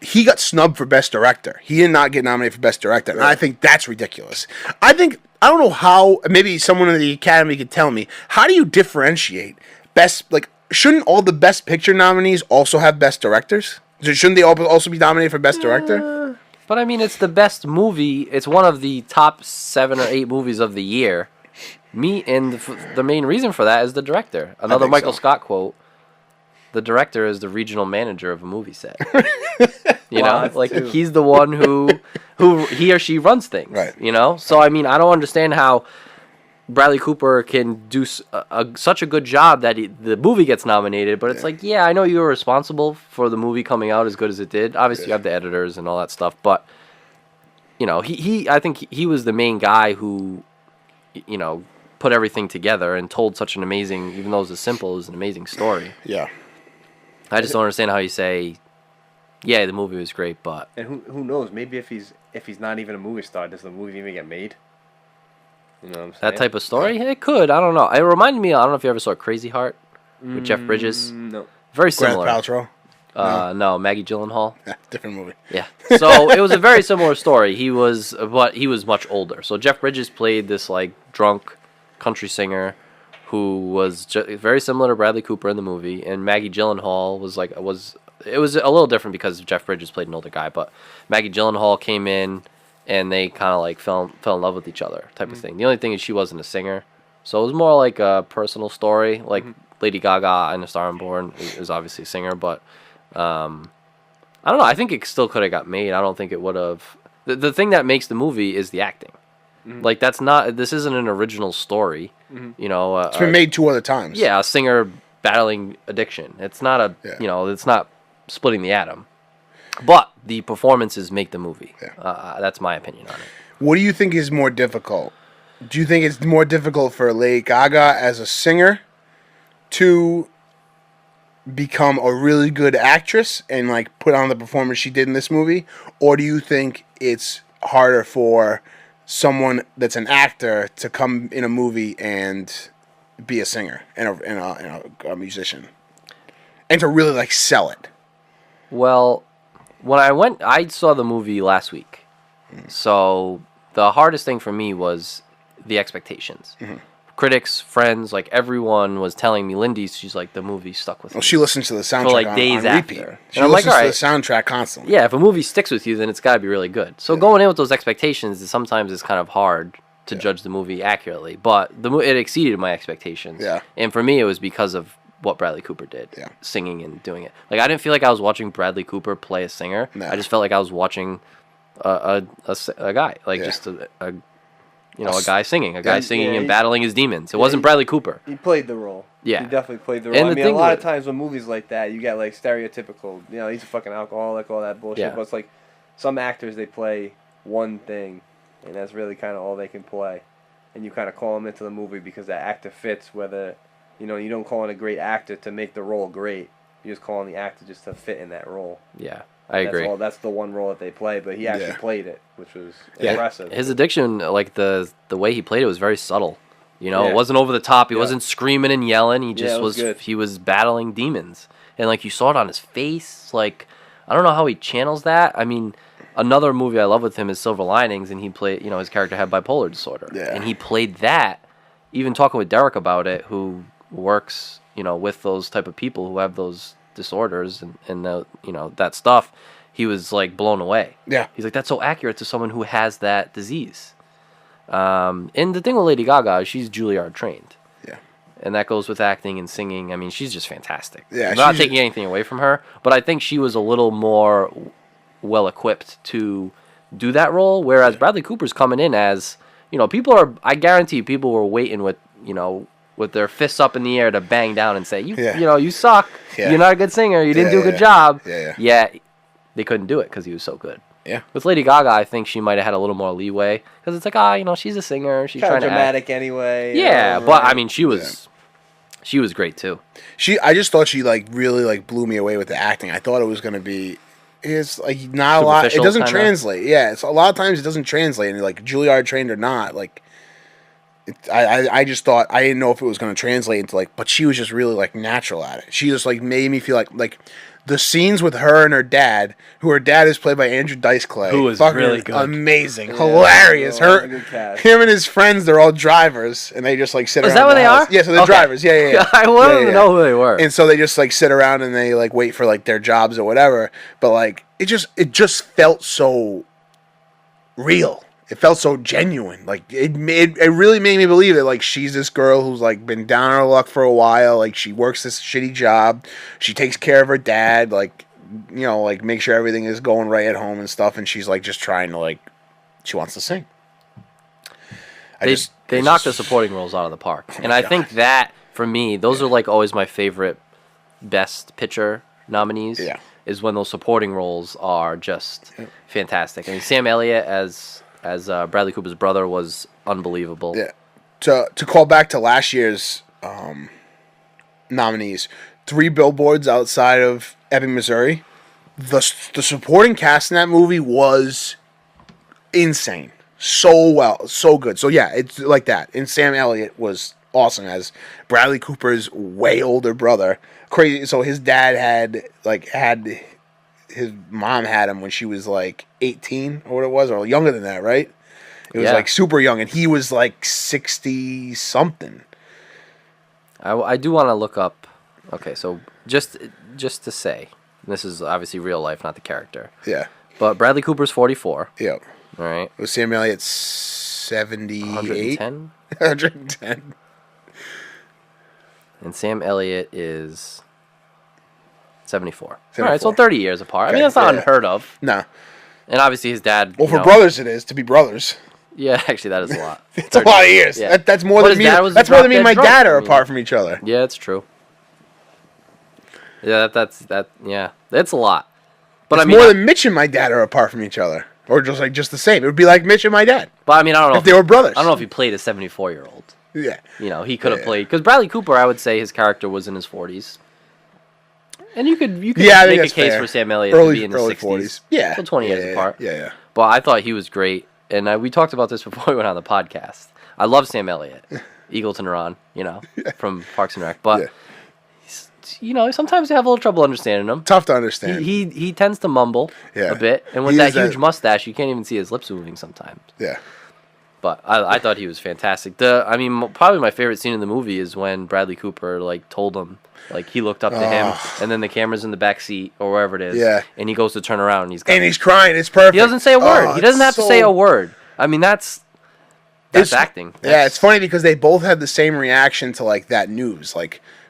Speaker 1: He got snubbed for Best Director. He did not get nominated for Best Director, and I think that's ridiculous. I don't know how. Maybe someone in the Academy could tell me, how do you differentiate best? Like, shouldn't all the Best Picture nominees also have Best Directors? Shouldn't they also be nominated for Best Director?
Speaker 2: But I mean, it's the best movie. It's one of the top 7 or 8 movies of the year. The main reason for that is the director. Another
Speaker 1: think
Speaker 2: Michael
Speaker 1: so.
Speaker 2: Scott quote. The director is the regional manager of a movie set. You
Speaker 3: Wow,
Speaker 2: know,
Speaker 3: that's
Speaker 2: like
Speaker 3: too-
Speaker 2: he's the one who he or she runs things.
Speaker 1: Right.
Speaker 2: You know, so I mean, I don't understand how Bradley Cooper can do such a good job that the movie gets nominated, but it's like, yeah, I know you were responsible for the movie coming out as good as it did. Obviously, you have the editors and all that stuff, but you know, I think he was the main guy who, you know, put everything together and told such an amazing, even though it was as simple, it was an amazing story.
Speaker 1: Yeah.
Speaker 2: I just don't understand how you say, yeah, the movie was great, but
Speaker 3: And who knows? Maybe if he's not even a movie star, does the movie even get made? You know what I'm saying?
Speaker 2: that type of story, it could. I don't know. It reminded me. I don't know if you ever saw Crazy Heart with Jeff Bridges.
Speaker 3: No.
Speaker 2: Very
Speaker 1: Gwyneth
Speaker 2: similar.
Speaker 1: Paltrow.
Speaker 2: No, Maggie Gyllenhaal.
Speaker 1: Yeah, different movie.
Speaker 2: Yeah. So it was a very similar story. He was much older. So Jeff Bridges played this like drunk country singer who was very similar to Bradley Cooper in the movie, and Maggie Gyllenhaal it was a little different because Jeff Bridges played an older guy, but Maggie Gyllenhaal came in and they kind of like fell in love with each other type of thing. The only thing is she wasn't a singer, so it was more like a personal story. Like Lady Gaga in A Star Is Born is obviously a singer, but I don't know. I think it still could have got made. I don't think it would have. The thing that makes the movie is the acting. Like this isn't an original story. You know,
Speaker 1: It's been made 2 other times.
Speaker 2: yeah, a singer battling addiction. It's not it's not splitting the atom. But the performances make the movie.
Speaker 1: Yeah.
Speaker 2: That's my opinion on it.
Speaker 1: What do you think is more difficult? Do you think it's more difficult for Lady Gaga as a singer to become a really good actress and like put on the performance she did in this movie, or do you think it's harder for someone that's an actor to come in a movie and be a singer and a musician and to really like sell it?
Speaker 2: Well, I saw the movie last week. So the hardest thing for me was the expectations. Critics, friends, like everyone was telling me, Lindy, she's like, the movie stuck with me.
Speaker 1: Well, she listens to the soundtrack
Speaker 2: For, like,
Speaker 1: on
Speaker 2: days
Speaker 1: repeat.
Speaker 2: after.
Speaker 1: She
Speaker 2: And I'm like,
Speaker 1: listens
Speaker 2: all
Speaker 1: to
Speaker 2: right.
Speaker 1: the soundtrack constantly.
Speaker 2: Yeah, if a movie sticks with you, then it's got to be really good. So going in with those expectations, sometimes it's kind of hard to judge the movie accurately. But it exceeded my expectations.
Speaker 1: Yeah.
Speaker 2: And for me, it was because of what Bradley Cooper did, singing and doing it. Like, I didn't feel like I was watching Bradley Cooper play a singer.
Speaker 1: No.
Speaker 2: I just felt like I was watching a guy, like just a guy singing,
Speaker 3: Yeah,
Speaker 2: and battling his demons. It wasn't Bradley Cooper.
Speaker 3: He played the role.
Speaker 2: Yeah.
Speaker 3: He definitely played the
Speaker 2: And
Speaker 3: role.
Speaker 2: the
Speaker 3: I mean, a
Speaker 2: thing
Speaker 3: lot of
Speaker 2: with-
Speaker 3: times when movies like that, you get like stereotypical, you know, he's a fucking alcoholic, all that bullshit.
Speaker 2: Yeah.
Speaker 3: But it's like some actors, they play one thing, and that's really kind of all they can play. And you kind of call them into the movie because that actor fits, whether, you know, you don't call in a great actor to make the role great. You just call in the actor just to fit in that role.
Speaker 2: Yeah, I agree.
Speaker 3: That's the one role that they play, but he actually played it, which was
Speaker 2: Yeah.
Speaker 3: impressive.
Speaker 2: His addiction, like the way he played it, was very subtle. You know,
Speaker 3: Yeah.
Speaker 2: it wasn't over the top. He
Speaker 3: Yeah.
Speaker 2: wasn't screaming and yelling. He just
Speaker 3: it was good.
Speaker 2: he was battling demons. And like you saw it on his face. Like I don't know how he channels that. I mean, another movie I love with him is Silver Linings, and he played, you know, his character had bipolar disorder.
Speaker 1: Yeah.
Speaker 2: And he played that, even talking with Derek about it, who works, you know, with those type of people who have those disorders and the, you know, that stuff. He was like blown away.
Speaker 1: Yeah.
Speaker 2: He's like, that's so accurate to someone who has that disease. And the thing with Lady Gaga is she's Juilliard trained.
Speaker 1: Yeah.
Speaker 2: And that goes with acting and singing. I mean, she's just fantastic.
Speaker 1: Yeah,
Speaker 2: I'm not
Speaker 1: she's-
Speaker 2: taking anything away from her, but I think she was a little more well equipped to do that role. Whereas Bradley Cooper's coming in as, you know, I guarantee people were waiting with, you know, with their fists up in the air to bang down and say, you know, you suck.
Speaker 1: Yeah.
Speaker 2: You're not a good singer. You didn't
Speaker 1: Yeah,
Speaker 2: do a good
Speaker 1: yeah.
Speaker 2: job.
Speaker 1: Yeah.
Speaker 2: Yeah, they couldn't do it because he was so good.
Speaker 1: Yeah.
Speaker 2: With Lady Gaga, I think she might have had a little more leeway because it's like, you know, she's a singer. She's
Speaker 3: Kind
Speaker 2: trying
Speaker 3: of
Speaker 2: to act.
Speaker 3: dramatic anyway.
Speaker 2: Yeah,
Speaker 3: you know,
Speaker 2: but
Speaker 3: right.
Speaker 2: I mean, she was great too.
Speaker 1: I just thought she like really like blew me away with the acting. I thought it was gonna be, it's like not a lot. It
Speaker 2: Superficial,
Speaker 1: doesn't
Speaker 2: kinda?
Speaker 1: translate. Yeah, it's a lot of times it doesn't translate. And like Juilliard trained or not, like, I just thought I didn't know if it was gonna translate into like, but she was just really like natural at it. She just like made me feel like the scenes with her and her dad, her dad is played by Andrew Dice Clay,
Speaker 2: Who was
Speaker 1: fucking
Speaker 2: really good.
Speaker 1: amazing,
Speaker 3: Yeah,
Speaker 1: hilarious.
Speaker 3: that was a good cast.
Speaker 1: Him and his friends, they're all drivers, and they just like sit
Speaker 2: Is
Speaker 1: around.
Speaker 2: that what
Speaker 1: the
Speaker 2: they
Speaker 1: house.
Speaker 2: are?
Speaker 1: Yeah, so they're
Speaker 2: Okay.
Speaker 1: drivers. Yeah.
Speaker 2: I wanted
Speaker 1: Yeah,
Speaker 2: to know who they were.
Speaker 1: And so they just like sit around and they like wait for like their jobs or whatever. But like it just felt so real. It felt so genuine. Like it really made me believe that like she's this girl who's like been down on her luck for a while. Like she works this shitty job. She takes care of her dad. Like, you know, like make sure everything is going right at home and stuff. And she's like just trying to like, she wants to sing.
Speaker 2: They knocked the supporting roles out of the park, and I think that for me, those are like always my favorite best picture nominees.
Speaker 1: Yeah.
Speaker 2: Is when those supporting roles are just fantastic. I mean, Sam Elliott as Bradley Cooper's brother was unbelievable.
Speaker 1: Yeah. To call back to last year's nominees, 3 Billboards Outside of Ebbing, Missouri. The supporting cast in that movie was insane. So good. So yeah, it's like that. And Sam Elliott was awesome as Bradley Cooper's way older brother. Crazy. So his dad had his mom had him when she was like 18 or what it was, or younger than that, right? It was like super young, and he was like 60 something.
Speaker 2: I do want to look up. Okay, so just to say, this is obviously real life, not the character.
Speaker 1: Yeah.
Speaker 2: But Bradley Cooper's 44.
Speaker 1: Yeah.
Speaker 2: All right.
Speaker 1: Was Sam Elliott 78?
Speaker 2: 110.
Speaker 1: 110.
Speaker 2: And Sam Elliott is 74.
Speaker 1: 74.
Speaker 2: All right, so 30 years apart. I mean,
Speaker 1: Okay,
Speaker 2: that's not
Speaker 1: yeah.
Speaker 2: unheard of.
Speaker 1: No.
Speaker 2: And obviously his dad.
Speaker 1: Well,
Speaker 2: you
Speaker 1: for
Speaker 2: know-
Speaker 1: brothers it is, to be brothers.
Speaker 2: Yeah, actually, that is a lot.
Speaker 1: It's a lot of years.
Speaker 2: Yeah.
Speaker 1: That's more
Speaker 2: But
Speaker 1: than
Speaker 2: his
Speaker 1: me.
Speaker 2: dad was a
Speaker 1: That's more than me and my
Speaker 2: drop-dead
Speaker 1: dad
Speaker 2: drunk.
Speaker 1: are
Speaker 2: I mean-
Speaker 1: apart from each other.
Speaker 2: Yeah, that's true. Yeah, that's a lot. But
Speaker 1: It's
Speaker 2: I mean,
Speaker 1: more than Mitch and my dad are apart from each other, or just the same. It would be like Mitch and my dad.
Speaker 2: but I mean, I don't know
Speaker 1: if they were brothers.
Speaker 2: I don't know if he played a 74-year-old.
Speaker 1: Yeah.
Speaker 2: You know, he could have
Speaker 1: Yeah.
Speaker 2: played because Bradley Cooper. I would say his character was in his 40s, and you could
Speaker 1: Yeah, I think
Speaker 2: make a
Speaker 1: that's
Speaker 2: case
Speaker 1: fair.
Speaker 2: for Sam Elliott to be in his 60s.
Speaker 1: 40s. Yeah.
Speaker 2: so 20 years
Speaker 1: Yeah,
Speaker 2: apart.
Speaker 1: Yeah.
Speaker 2: But I thought he was great, and we talked about this before we went on the podcast. I love Sam Elliott, Eagleton Ron, you know, from Parks and Rec. But
Speaker 1: Yeah.
Speaker 2: you know, sometimes you have a little trouble understanding him.
Speaker 1: Tough to understand.
Speaker 2: He tends to mumble
Speaker 1: Yeah.
Speaker 2: a bit, and with
Speaker 1: He
Speaker 2: that
Speaker 1: is that-
Speaker 2: huge mustache, you can't even see his lips moving sometimes.
Speaker 1: Yeah.
Speaker 2: But I thought he was fantastic. Probably my favorite scene in the movie is when Bradley Cooper told him, he looked up to him, and then the camera's in the back seat or wherever it is,
Speaker 1: Yeah.
Speaker 2: and he goes to turn around and
Speaker 1: And he's crying. It's perfect.
Speaker 2: he doesn't say a word.
Speaker 1: Oh,
Speaker 2: He doesn't have
Speaker 1: it's
Speaker 2: to say
Speaker 1: so-
Speaker 2: a word. I mean, that's acting.
Speaker 1: Yeah, it's funny because they both had the same reaction to that news.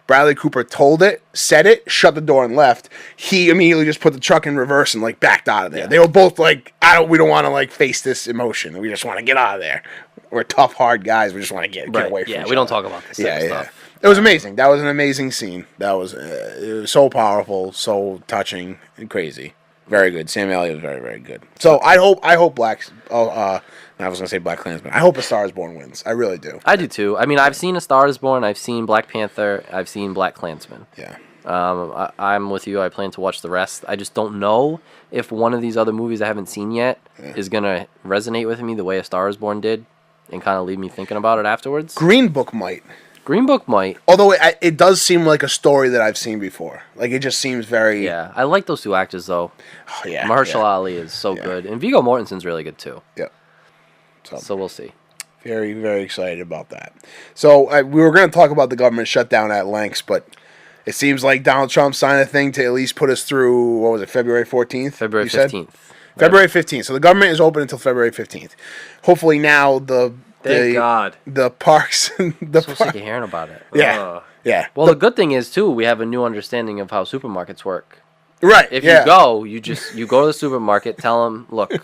Speaker 1: Bradley Cooper told it, said it, shut the door and left. He immediately just put the truck in reverse and backed out of there.
Speaker 2: Yeah.
Speaker 1: They were both we don't want to face this emotion. We just want to get out of there. We're tough, hard guys. We just want to get away from
Speaker 2: Yeah,
Speaker 1: each
Speaker 2: we don't
Speaker 1: other.
Speaker 2: talk about this
Speaker 1: Yeah,
Speaker 2: type of
Speaker 1: yeah.
Speaker 2: stuff.
Speaker 1: It was amazing. That was an amazing scene. That was it was so powerful, so touching, and crazy. Very good. Sam Elliott was very, very good. So I hope Black. I was gonna say Black Klansman. I hope A Star Is Born wins. I really do.
Speaker 2: I do too. I mean, I've seen A Star Is Born. I've seen Black Panther. I've seen Black Klansman.
Speaker 1: Yeah.
Speaker 2: I'm with you. I plan to watch the rest. I just don't know if one of these other movies I haven't seen yet is gonna resonate with me the way A Star Is Born did. and kind of leave me thinking about it afterwards.
Speaker 1: Green Book might.
Speaker 2: Green Book might.
Speaker 1: Although it does seem like a story that I've seen before. Like, it just seems very...
Speaker 2: Yeah, I like those two actors, though.
Speaker 1: Oh, yeah.
Speaker 2: Mahershala Ali is so
Speaker 1: Yeah.
Speaker 2: good. And Viggo Mortensen's really good, too.
Speaker 1: Yeah.
Speaker 2: So we'll see.
Speaker 1: Very, very excited about that. So, we were going to talk about the government shutdown at lengths, but it seems like Donald Trump signed a thing to at least put us through, what was it, February 14th?
Speaker 2: February
Speaker 1: you said?
Speaker 2: 15th.
Speaker 1: February 15th. So, the government is open until February 15th. Hopefully now
Speaker 3: Thank God.
Speaker 1: the parks...
Speaker 2: I'm so sick of hearing about it.
Speaker 1: Yeah. Yeah.
Speaker 2: Well, the good thing is, too, we have a new understanding of how supermarkets work.
Speaker 1: Right.
Speaker 2: If
Speaker 1: yeah.
Speaker 2: you go, you go to the supermarket, tell them, look,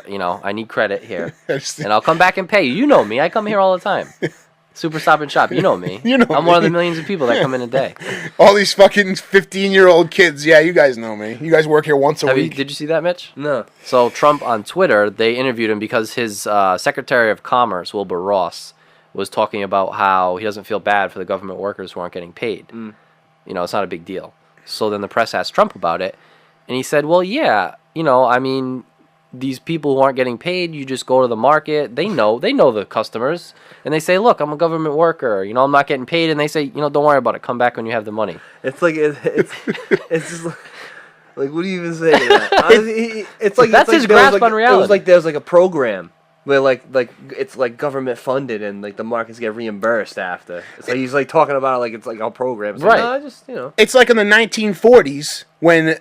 Speaker 2: I need credit here, and I'll come back and pay you. You know me. I come here all the time. Super Stop and Shop. You know me.
Speaker 1: You know
Speaker 2: I'm
Speaker 1: me.
Speaker 2: one of the millions of people that come in a day.
Speaker 1: All these fucking 15-year-old kids. Yeah, you guys know me. You guys work here once a week.
Speaker 2: Did you see that, Mitch?
Speaker 3: No.
Speaker 2: So Trump on Twitter, they interviewed him because his Secretary of Commerce, Wilbur Ross, was talking about how he doesn't feel bad for the government workers who aren't getting paid. It's not a big deal. So then the press asked Trump about it, and he said, well, yeah, these people who aren't getting paid, you just go to the market. They know the customers, and they say, look, I'm a government worker. I'm not getting paid, and they say, don't worry about it. Come back when you have the money.
Speaker 3: It's like it's just like what do you even say to that? Honestly, it's like
Speaker 2: That's his grasp on reality.
Speaker 3: It was like there's like a program where like it's like government funded and like the markets get reimbursed after. It's like he's like talking about it like it's like a program. It's
Speaker 2: Right.
Speaker 3: Like, no, just
Speaker 1: It's like in the 1940s when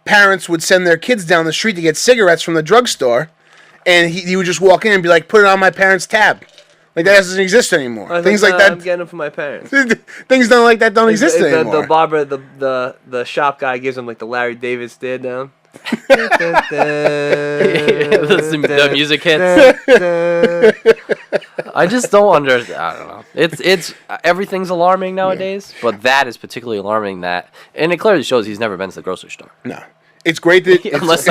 Speaker 1: parents would send their kids down the street to get cigarettes from the drugstore, and he would just walk in and be like, "Put it on my parents' tab." Like that doesn't exist anymore. Things like that.
Speaker 3: I'm getting them from my parents.
Speaker 1: Things done like that don't exist anymore.
Speaker 3: The barber, the shop guy gives him like the Larry David stare down.
Speaker 2: The music hits. I just don't understand. I don't know. It's everything's alarming nowadays, but that is particularly alarming. And it clearly shows he's never been to the grocery store.
Speaker 1: No, it's great that
Speaker 2: unless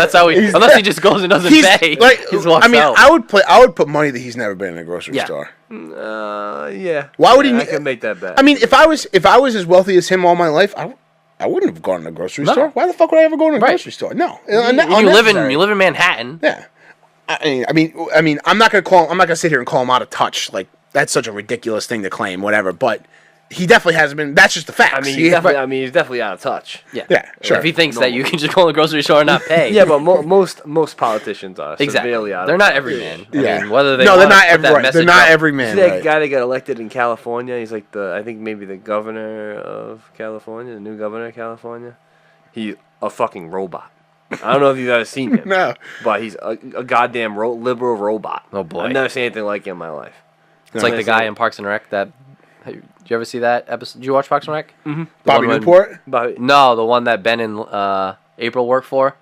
Speaker 2: he just goes and doesn't pay. He's walks out.
Speaker 1: I would put money that he's never been in a grocery store.
Speaker 3: Yeah.
Speaker 1: Why would he?
Speaker 3: I can make that bet.
Speaker 1: I mean, if I was as wealthy as him all my life, I wouldn't have gone to a grocery store. Why the fuck would I ever go to a grocery store? No.
Speaker 2: You live in Manhattan.
Speaker 1: Yeah. I mean, I'm not gonna sit here and call him out of touch. Like that's such a ridiculous thing to claim. Whatever, but he definitely hasn't been. That's just the facts.
Speaker 3: I mean, he's definitely out of touch.
Speaker 2: Yeah,
Speaker 1: sure.
Speaker 2: If he thinks that you can just go to the grocery store and not pay.
Speaker 3: Yeah, but most politicians are severely out of touch.
Speaker 2: They're not every man.
Speaker 1: Yeah.
Speaker 2: I mean, whether they
Speaker 1: they're not every. They're not every man.
Speaker 3: See that guy that got elected in California? He's like I think maybe the governor of California, the new governor of California. He's a fucking robot. I don't know if you've ever seen him.
Speaker 1: No.
Speaker 3: But he's a goddamn liberal robot.
Speaker 2: Oh, boy.
Speaker 3: I've never seen anything like it in my life.
Speaker 2: It's like the guy in Parks and Rec that... Did you ever see that episode? Did you watch Parks and Rec?
Speaker 3: Mm-hmm.
Speaker 1: Bobby Newport?
Speaker 2: No, the one that Ben and April work for.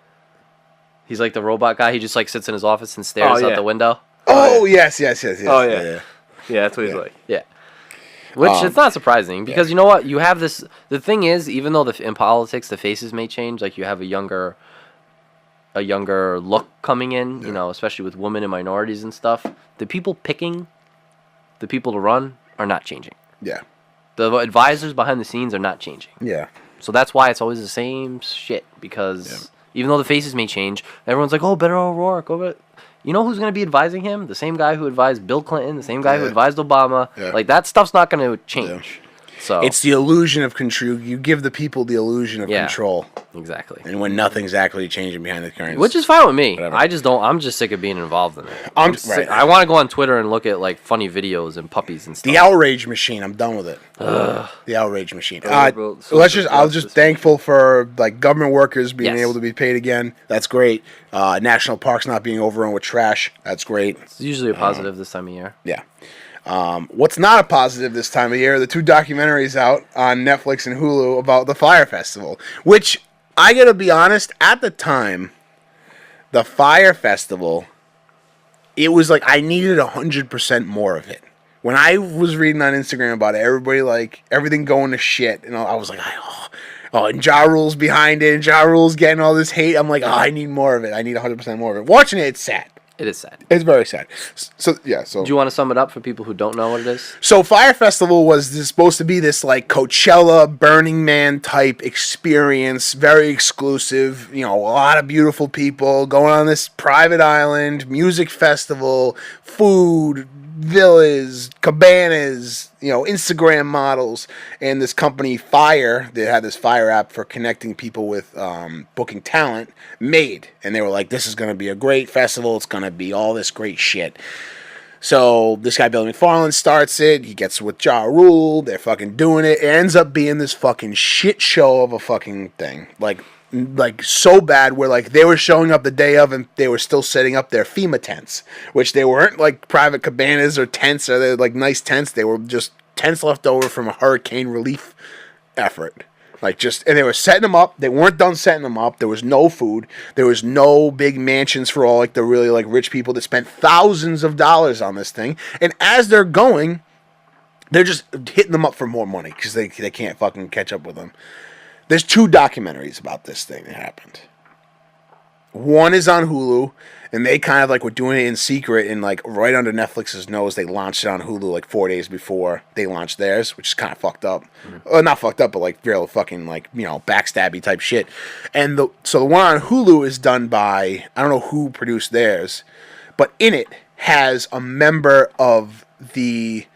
Speaker 2: He's like the robot guy. He just like sits in his office and stares out the window.
Speaker 1: Oh, yes.
Speaker 3: Oh, yeah. Yeah, that's what he's like.
Speaker 2: Yeah. Which it's not surprising because you know what? You have this... The thing is, even though in politics the faces may change, like you have a younger look coming in, especially with women and minorities and stuff, the people picking the people to run are not changing.
Speaker 1: Yeah.
Speaker 2: The advisors behind the scenes are not changing.
Speaker 1: Yeah.
Speaker 2: So that's why it's always the same shit because even though the faces may change, everyone's like, oh, Beto O'Rourke. You know who's going to be advising him? The same guy who advised Bill Clinton, the same guy who advised Obama. Yeah. Like, that stuff's not going to change. So
Speaker 1: it's the illusion of control. You give the people the illusion of control.
Speaker 2: Exactly.
Speaker 1: And when nothing's actually changing behind the curtains.
Speaker 2: Which is fine with me.
Speaker 1: Whatever.
Speaker 2: I'm just sick of being involved in it. I want to go on Twitter and look at, like, funny videos and puppies and stuff.
Speaker 1: The outrage machine. I'm done with it. The outrage machine. I'm just thankful for, like, government workers being able to be paid again. That's great. National parks not being overrun with trash. That's great.
Speaker 2: It's usually a positive this time of year.
Speaker 1: Yeah. What's not a positive this time of year, the 2 documentaries out on Netflix and Hulu about the FYRE Festival, which, I gotta be honest, at the time, the FYRE Festival, it was like I needed 100% more of it. When I was reading on Instagram about it, everybody, like, everything going to shit, and I was like, and Ja Rule's behind it, and Ja Rule's getting all this hate. I'm like, I need more of it. I need 100% more of it. Watching it, it's sad.
Speaker 2: It is sad.
Speaker 1: It's very sad. So do
Speaker 2: you want to sum it up for people who don't know what it is?
Speaker 1: So FYRE Festival was supposed to be this like Coachella, Burning Man type experience, very exclusive. A lot of beautiful people going on this private island, music festival, food, villas, cabanas, Instagram models, and this company FYRE, they had this FYRE app for connecting people with booking talent, made. And they were like, this is going to be a great festival. It's going to be all this great shit. So this guy, Billy McFarland, starts it. He gets with Ja Rule. They're fucking doing it. It ends up being this fucking shit show of a fucking thing. Like so bad where like they were showing up the day of and they were still setting up their FEMA tents, which they weren't like private cabanas or tents or they're like nice tents. They were just tents left over from a hurricane relief effort. And they were setting them up. They weren't done setting them up. There was no food. There was no big mansions for all like the really like rich people that spent thousands of dollars on this thing. And as they're going, they're just hitting them up for more money because they can't fucking catch up with them. There's 2 documentaries about this thing that happened. One is on Hulu, and they kind of like were doing it in secret and like right under Netflix's nose. They launched it on Hulu like 4 days before they launched theirs, which is kind of fucked up. Not fucked up, but like real fucking like backstabby type shit. And so the one on Hulu is done by, I don't know who produced theirs, but in it has a member of the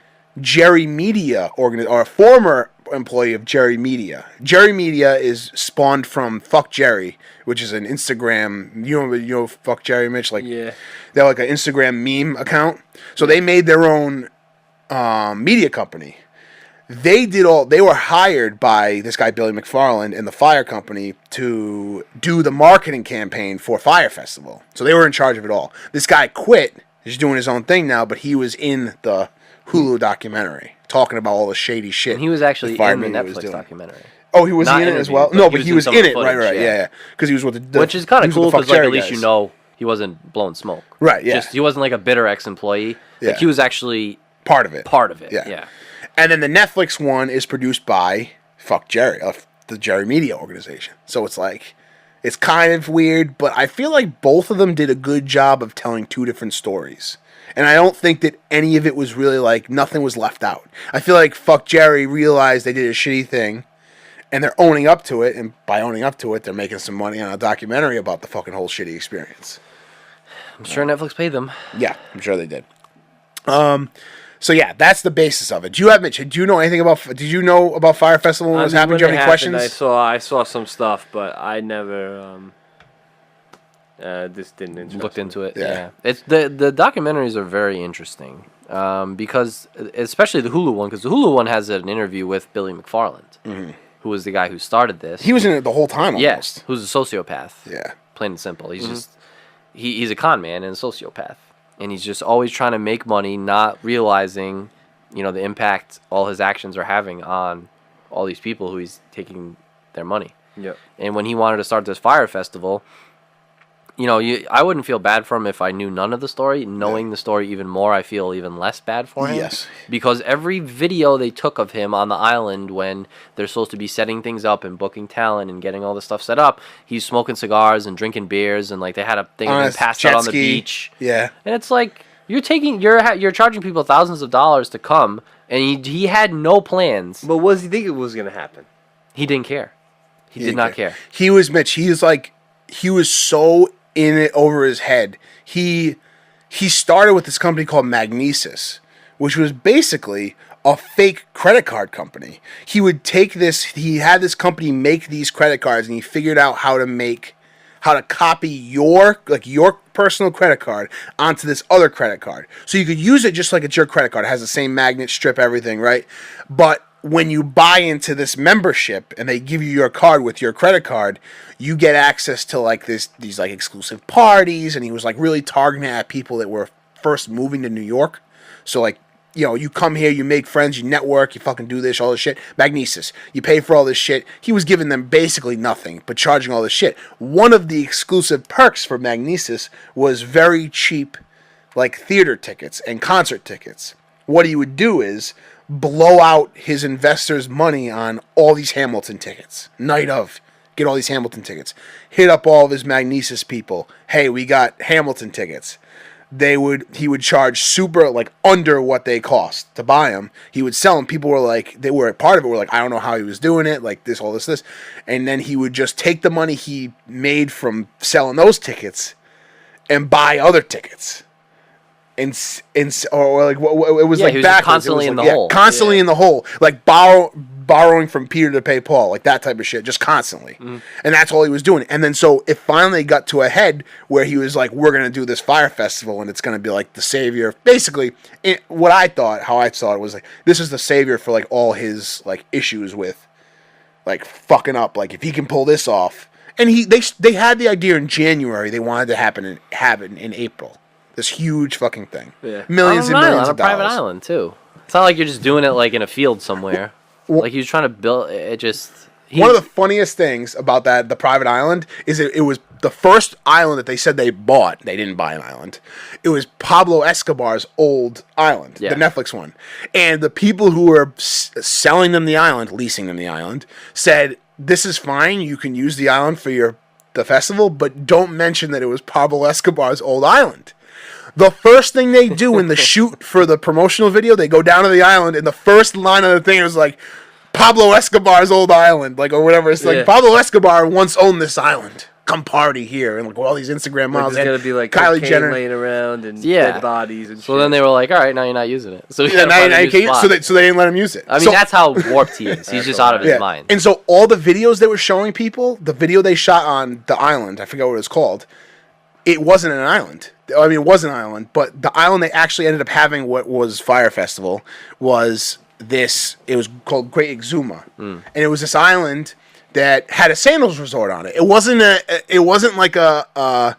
Speaker 1: Jerry Media or a former employee of Jerry Media. Jerry Media is spawned from Fuck Jerry, which is an Instagram. You know Fuck Jerry, Mitch. Like,
Speaker 3: yeah,
Speaker 1: they're like an Instagram meme account. So they made their own media company. They were hired by this guy Billy McFarland and the FYRE company to do the marketing campaign for FYRE Festival. So they were in charge of it all. This guy quit. He's doing his own thing now, but he was in the Hulu documentary talking about all the shady shit.
Speaker 2: And he was actually
Speaker 1: FYRE
Speaker 2: in the
Speaker 1: Media was
Speaker 2: Netflix
Speaker 1: doing.
Speaker 2: documentary.
Speaker 1: Oh, he was in it as well? No, but he was in it.
Speaker 2: Footage,
Speaker 1: Right. Yeah. Because he was with the
Speaker 2: which is kind
Speaker 1: he
Speaker 2: of
Speaker 1: was with
Speaker 2: cool
Speaker 1: the Fuck
Speaker 2: because like,
Speaker 1: Jerry
Speaker 2: at least
Speaker 1: guys.
Speaker 2: he wasn't blowing smoke.
Speaker 1: Right, yeah.
Speaker 2: He wasn't like a bitter ex-employee.
Speaker 1: Yeah.
Speaker 2: Like he was actually
Speaker 1: part of it.
Speaker 2: Yeah.
Speaker 1: And then the Netflix one is produced by Fuck Jerry, the Jerry Media organization. So it's like, it's kind of weird, but I feel like both of them did a good job of telling 2 different stories. And I don't think that any of it was really like, nothing was left out. I feel like Fuck Jerry realized they did a shitty thing, and they're owning up to it, and by owning up to it, they're making some money on a documentary about the fucking whole shitty experience.
Speaker 2: I'm sure Netflix paid them.
Speaker 1: Yeah, I'm sure they did. So yeah, that's the basis of it. Mitch, did you know anything about, did you know about FYRE Festival when it was happening? Do you have any questions?
Speaker 3: I saw some stuff, but I never, this didn't interest
Speaker 2: Looked
Speaker 3: me.
Speaker 2: into it.
Speaker 1: Yeah.
Speaker 2: Yeah. It's the documentaries are very interesting. Because especially the Hulu one, because the Hulu one has an interview with Billy McFarland, who was the guy who started this.
Speaker 1: He was in it the whole time almost.
Speaker 2: Yes, who's a sociopath.
Speaker 1: Yeah.
Speaker 2: Plain and simple. He's just he's a con man and a sociopath, and he's just always trying to make money, not realizing, the impact all his actions are having on all these people who he's taking their money.
Speaker 3: Yep.
Speaker 2: And when he wanted to start this FYRE Festival, I wouldn't feel bad for him if I knew none of the story. Knowing the story even more, I feel even less bad for him.
Speaker 1: Yes.
Speaker 2: Because every video they took of him on the island when they're supposed to be setting things up and booking talent and getting all this stuff set up, he's smoking cigars and drinking beers, and like they had a thing of him passed out on the beach.
Speaker 1: Yeah.
Speaker 2: And it's like you're charging people thousands of dollars to come, and he had no plans.
Speaker 3: But what does he think it was going to happen?
Speaker 2: He didn't care. He did not care.
Speaker 1: He was Mitch. He was so in it over his head. He started with this company called Magnesis, which was basically a fake credit card company. He would take this, he had this company make these credit cards, and he figured out how to copy your personal credit card onto this other credit card. So you could use it just like it's your credit card. It has the same magnet strip, everything, right? But when you buy into this membership and they give you your card with your credit card, you get access to like these like exclusive parties. And he was like really targeting at people that were first moving to New York. So like, you come here, you make friends, you network, you fucking do this, all this shit. Magnesis, you pay for all this shit. He was giving them basically nothing, but charging all this shit. One of the exclusive perks for Magnesis was very cheap, like theater tickets and concert tickets. What he would do is blow out his investors' money on all these Hamilton tickets. Night of. Get all these Hamilton tickets. Hit up all of his Magnesis people. Hey, we got Hamilton tickets. He would charge super, like, under what they cost to buy them. He would sell them. People were like, they were a part of it, were like, I don't know how he was doing it, like this, all this. And then he would just take the money he made from selling those tickets and buy other tickets. or like it was
Speaker 2: Yeah,
Speaker 1: like
Speaker 2: he was just
Speaker 1: backwards.
Speaker 2: constantly
Speaker 1: It was
Speaker 2: in
Speaker 1: like,
Speaker 2: the hole.
Speaker 1: constantly in the hole, like borrowing from Peter to pay Paul, like that type of shit, just constantly. And that's all he was doing. And then so it finally got to a head where he was like, "We're gonna do this fire festival, and it's gonna be like the savior." Basically, how I saw it was like this is the savior for like all his like issues with like fucking up. Like if he can pull this off, and they had the idea in January. They wanted to happen in April. This huge fucking thing.
Speaker 3: Yeah.
Speaker 1: Millions and millions
Speaker 2: on a
Speaker 1: of dollars.
Speaker 2: private island too. It's not like you're just doing it like in a field somewhere. Like he was trying to build it.
Speaker 1: One of the funniest things about the private island is it was the first island that they said they bought. They didn't buy an island. It was Pablo Escobar's old island, the Netflix one. And the people who were selling them the island, leasing them the island, said, "This is fine. You can use the island for the festival, but don't mention that it was Pablo Escobar's old island." The first thing they do in the shoot for the promotional video, they go down to the island, and the first line of the thing was like, Pablo Escobar's old island, like, or whatever. It's like, Pablo Escobar once owned this island. Come party here. And like all these Instagram models.
Speaker 3: There's going to be like
Speaker 1: Kylie
Speaker 3: cocaine
Speaker 1: Jenner
Speaker 3: laying around and dead bodies and shit.
Speaker 2: So then they were like, all right, now you're not using it. So
Speaker 1: now you can't, so they didn't let him use it.
Speaker 2: I mean, that's how warped he is. He's just out of his mind.
Speaker 1: And so all the videos they were showing people, the video they shot on the island, I forget what it was called, it wasn't an island. I mean, it was an island, but the island they actually ended up having what was FYRE Festival was this. It was called Great Exuma, and it was this island that had a sandals resort on it. It wasn't like a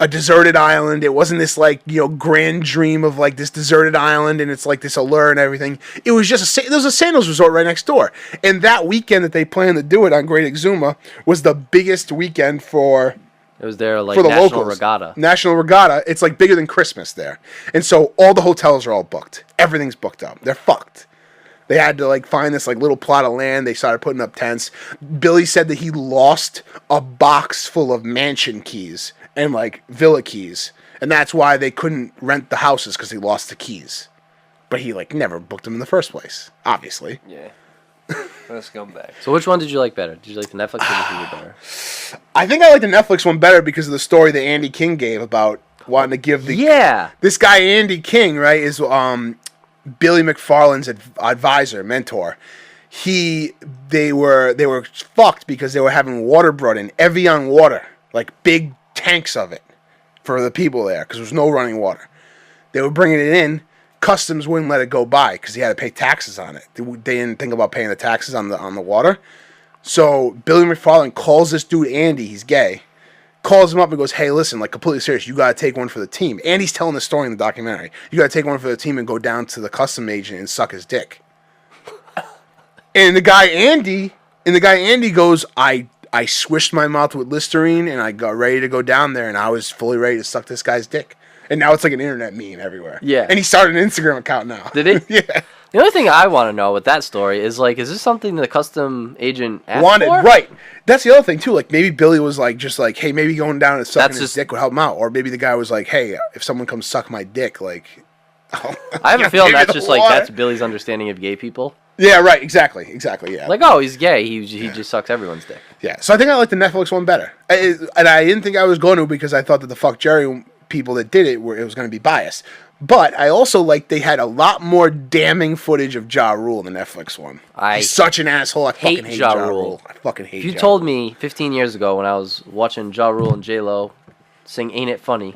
Speaker 1: deserted island. It wasn't this like grand dream of like this deserted island and it's like this allure and everything. It was just there was a sandals resort right next door, and that weekend that they planned to do it on Great Exuma was the biggest weekend for.
Speaker 2: It was their like
Speaker 1: for the
Speaker 2: national
Speaker 1: locals.
Speaker 2: regatta.
Speaker 1: National regatta. It's like bigger than Christmas there. And so all the hotels are all booked. Everything's booked up. They're fucked. They had to like find this like little plot of land. They started putting up tents. Billy said that he lost a box full of mansion keys and like villa keys. And that's why they couldn't rent the houses, because he lost the keys. But he like never booked them in the first place, obviously.
Speaker 3: Yeah. What a scumbag.
Speaker 2: So which one did you like better? Did you like the Netflix or the TV better?
Speaker 1: I think I like the Netflix one better because of the story that Andy King gave about wanting to give this guy Andy King, right, is Billy McFarland's advisor, mentor. They were fucked because they were having water brought in, Evian water, like big tanks of it for the people there because there was no running water. They were bringing it in. Customs wouldn't let it go by because he had to pay taxes on it. They didn't think about paying the taxes on the water. So Billy McFarland calls this dude Andy, he's gay, calls him up and goes, "Hey, listen, like completely serious, you got to take one for the team." Andy's telling the story in the documentary. You got to take one for the team and go down to the custom agent and suck his dick. And the guy Andy goes, I swished my mouth with Listerine and I got ready to go down there and I was fully ready to suck this guy's dick. And now it's like an internet meme everywhere.
Speaker 2: Yeah.
Speaker 1: And he started an Instagram account now.
Speaker 2: Did he?
Speaker 1: Yeah.
Speaker 2: The only thing I want to know with that story is like, is this something the custom agent asked
Speaker 1: wanted
Speaker 2: for?
Speaker 1: Right. That's the other thing too. Like maybe Billy was like just like, hey, maybe going down and sucking his dick would help him out, or maybe the guy was like, hey, if someone comes suck my dick, like.
Speaker 2: I have a feeling that's just like that's Billy's understanding of gay people.
Speaker 1: Yeah. Right. Exactly. Yeah.
Speaker 2: Like, oh, he's gay. He just sucks everyone's dick.
Speaker 1: Yeah. So I think I like the Netflix one better, and I didn't think I was going to because I thought that the Fuck Jerry people that did it was going to be biased. But I also like they had a lot more damning footage of Ja Rule in the Netflix one. He's such an asshole. I fucking hate Ja Rule. I fucking hate.
Speaker 2: If you told me 15 years ago when I was watching Ja Rule and J-Lo sing "Ain't It Funny"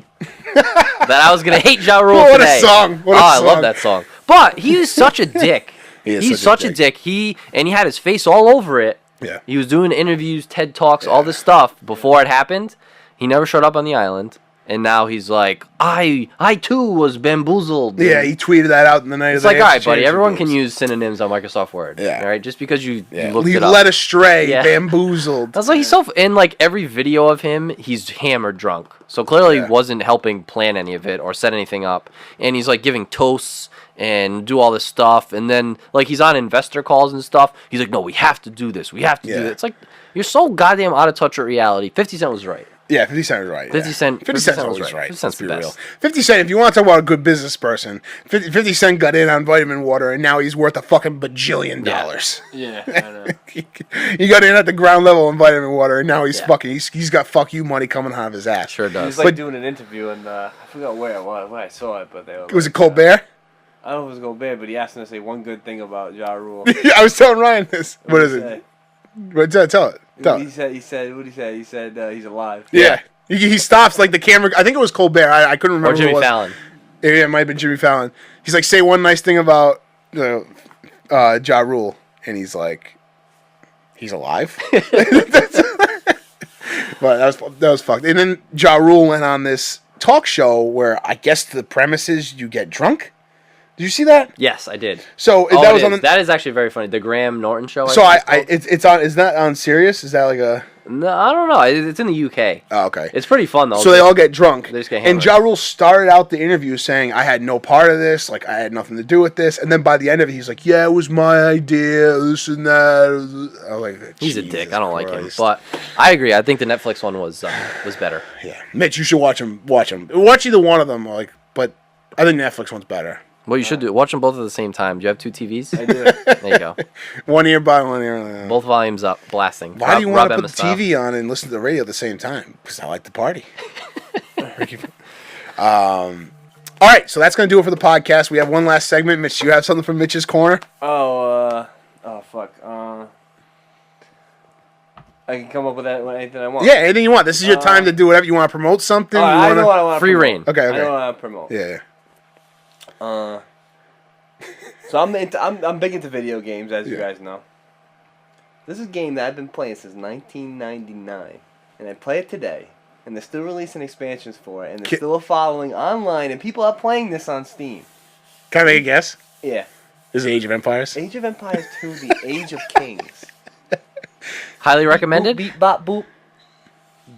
Speaker 2: that I was gonna hate Ja Rule
Speaker 1: what
Speaker 2: today.
Speaker 1: A song! What a song!
Speaker 2: I love that song. But he was such a dick. He's such a dick. He had his face all over it.
Speaker 1: Yeah.
Speaker 2: He was doing interviews, TED Talks, all this stuff before it happened. He never showed up on the island. And now he's like, I too was bamboozled.
Speaker 1: Yeah, he tweeted that out in the night of the
Speaker 2: It's like, all right, buddy, everyone can use synonyms on Microsoft Word.
Speaker 1: Yeah.
Speaker 2: All right, just because you looked
Speaker 1: it
Speaker 2: it up.
Speaker 1: led astray, bamboozled.
Speaker 2: That's like he's in like every video of him, he's hammered drunk. So clearly he wasn't helping plan any of it or set anything up. And he's like giving toasts and do all this stuff. And then like he's on investor calls and stuff. He's like, no, we have to do this. We have to do this. It's like, you're so goddamn out of touch with reality. 50 Cent was right.
Speaker 1: Yeah, 50 Cent was right.
Speaker 2: 50 Cent.
Speaker 1: 50 Cent's always
Speaker 2: was
Speaker 1: right.
Speaker 2: 50 Cent's
Speaker 1: Let's be
Speaker 2: the
Speaker 1: real.
Speaker 2: best.
Speaker 1: 50 Cent, if you want to talk about a good business person, 50 Cent got in on vitamin water, and now he's worth a fucking bajillion dollars.
Speaker 3: Yeah, I know.
Speaker 1: He got in at the ground level on vitamin water, and now he's
Speaker 2: Yeah.
Speaker 1: fucking. He's got fuck you money coming out of his ass.
Speaker 2: Sure
Speaker 3: He
Speaker 2: does.
Speaker 3: was like
Speaker 1: But-
Speaker 3: doing an interview, and I forgot where it was, where I saw it, but they were.
Speaker 1: Was it
Speaker 3: like,
Speaker 1: Colbert?
Speaker 3: I don't know if it was Gobert, but he asked him to say one good thing about Ja Rule.
Speaker 1: I was telling Ryan this. What is
Speaker 3: did he
Speaker 1: it?
Speaker 3: say?
Speaker 1: What, tell it. Tell
Speaker 3: He
Speaker 1: it.
Speaker 3: said. What did he say? He said he's alive.
Speaker 1: Yeah. He stops like the camera. I think it was Colbert. I couldn't remember.
Speaker 2: Or Jimmy
Speaker 1: who it was.
Speaker 2: Fallon.
Speaker 1: Yeah, it might have been Jimmy Fallon. He's like, say one nice thing about Ja Rule, and he's like, he's alive. But that was fucked. And then Ja Rule went on this talk show where I guess the premise is you get drunk. Did you see that?
Speaker 2: Yes, I did.
Speaker 1: So
Speaker 2: Oh,
Speaker 1: that
Speaker 2: it
Speaker 1: was on
Speaker 2: is.
Speaker 1: the.
Speaker 2: That is actually very funny. The Graham Norton show.
Speaker 1: So
Speaker 2: think
Speaker 1: it's on. Is that on Sirius? Is that like a?
Speaker 2: no, I don't know. It's in the UK.
Speaker 1: Oh, okay.
Speaker 2: It's pretty fun though.
Speaker 1: So they all get drunk.
Speaker 2: They just get
Speaker 1: and
Speaker 2: hammered.
Speaker 1: Ja Rule started out the interview saying, I had no part of this. Like, I had nothing to do with this. And then by the end of it, he's like, yeah, it was my idea. This and that. I was like,
Speaker 2: He's a dick.
Speaker 1: Jesus
Speaker 2: I don't like him.
Speaker 1: Christ.
Speaker 2: But I agree. I think the Netflix one was better.
Speaker 1: Yeah. Mitch, you should watch them. Watch either one of them. Like, but I think Netflix one's better.
Speaker 2: Well, you should do watch them both at the same time. Do you have two TVs?
Speaker 3: I do.
Speaker 2: There you go.
Speaker 1: One ear by one ear.
Speaker 2: Both volumes up, blasting.
Speaker 1: Why do you want to
Speaker 2: Rob
Speaker 1: put the
Speaker 2: Emma style.
Speaker 1: TV on and listen to the radio at the same time? Because I like to party. All right, so that's going to do it for the podcast. We have one last segment. Mitch, you have something from Mitch's Corner?
Speaker 3: Oh fuck. I can come up with anything I want.
Speaker 1: Yeah, anything you want. This is your time to do whatever you want to promote something.
Speaker 3: All right,
Speaker 1: you
Speaker 3: I
Speaker 1: wanna...
Speaker 3: know what I want to
Speaker 2: Free
Speaker 3: promote.
Speaker 2: reign.
Speaker 1: Okay,
Speaker 3: I
Speaker 1: okay.
Speaker 3: know what I want to promote.
Speaker 1: Yeah.
Speaker 3: So I'm big into video games, as you guys know. This is a game that I've been playing since 1999, and I play it today. And they're still releasing expansions for it, and there's still a following online, and people are playing this on Steam.
Speaker 1: Can I make a guess?
Speaker 3: Yeah,
Speaker 1: This is Age of Empires.
Speaker 3: Age of Empires 2: The Age of Kings.
Speaker 2: Highly recommended.
Speaker 3: Beat, bop, boop.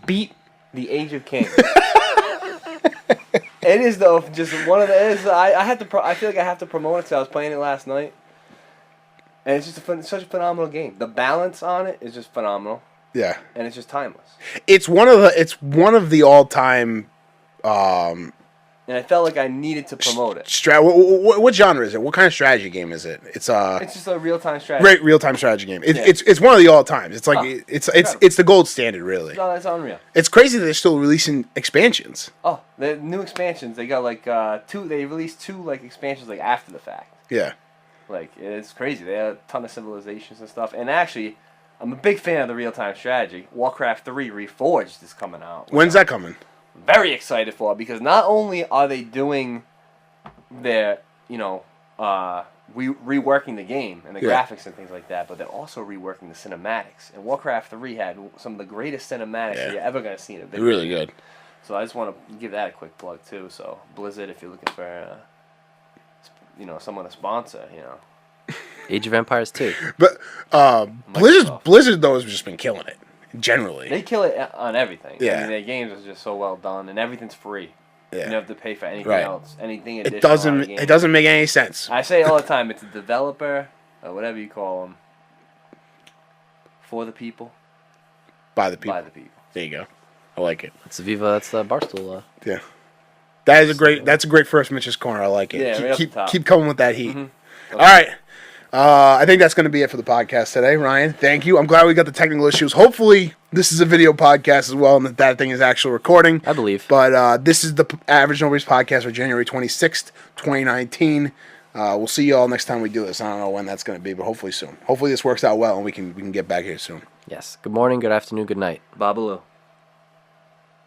Speaker 3: Beat the Age of Kings. It is though just one of the. I have to. I feel like I have to promote it. So I was playing it last night, and it's just such a phenomenal game. The balance on it is just phenomenal,
Speaker 1: Yeah.
Speaker 3: and it's just timeless.
Speaker 1: It's one of the all-time
Speaker 3: And I felt like I needed to promote it.
Speaker 1: what genre is it? What kind of strategy game is it? It's
Speaker 3: It's just a real-time strategy.
Speaker 1: real-time strategy game.
Speaker 3: Yeah.
Speaker 1: It's one of the all-times. It's like
Speaker 3: Oh,
Speaker 1: it's the gold standard, really.
Speaker 3: No, that's unreal.
Speaker 1: It's crazy that they're still releasing expansions.
Speaker 3: Oh, the new expansions. They got like two. They released two like expansions like after the fact.
Speaker 1: Yeah.
Speaker 3: Like, it's crazy. They have a ton of civilizations and stuff. And actually, I'm a big fan of the real-time strategy. Warcraft 3 Reforged is coming out.
Speaker 1: When's that coming?
Speaker 3: Very excited for it, because not only are they doing their, reworking the game and the
Speaker 1: Yeah.
Speaker 3: graphics and things like that, but they're also reworking the cinematics. And Warcraft 3 had some of the greatest cinematics
Speaker 1: Yeah.
Speaker 3: you're ever going to see in a video.
Speaker 1: Really good.
Speaker 3: So I just want to give that a quick plug, too. So, Blizzard, if you're looking for, someone to sponsor,
Speaker 2: Age of Empires 2.
Speaker 1: But Blizzard though has just been killing it generally.
Speaker 3: They kill it on everything.
Speaker 1: Yeah.
Speaker 3: I mean, their games are just so well done, and everything's free.
Speaker 1: Yeah.
Speaker 3: You don't have to pay for anything
Speaker 1: Right.
Speaker 3: else, anything additional.
Speaker 1: It
Speaker 3: on the game.
Speaker 1: doesn't make any sense.
Speaker 3: I say it all the time. It's a developer, or whatever you call them, for the people,
Speaker 1: By the people.
Speaker 3: by the people.
Speaker 1: There you go. I like it.
Speaker 2: It's Viva. That's the Barstool.
Speaker 1: Yeah. That's a great first Mitch's Corner. I like it.
Speaker 3: Yeah, right off the top.
Speaker 1: keep coming with that heat.
Speaker 3: Mhm.
Speaker 1: All right. I think that's going to be it for the podcast today, Ryan. Thank you. I'm glad we got the technical issues. Hopefully, this is a video podcast as well, and that thing is actually recording.
Speaker 2: I believe.
Speaker 1: But this is the Average Nobody's podcast for January 26th, 2019. We'll see you all next time we do this. I don't know when that's going to be, but hopefully soon. Hopefully this works out well, and we can get back here soon.
Speaker 2: Yes. Good morning, good afternoon, good night.
Speaker 3: Babalu.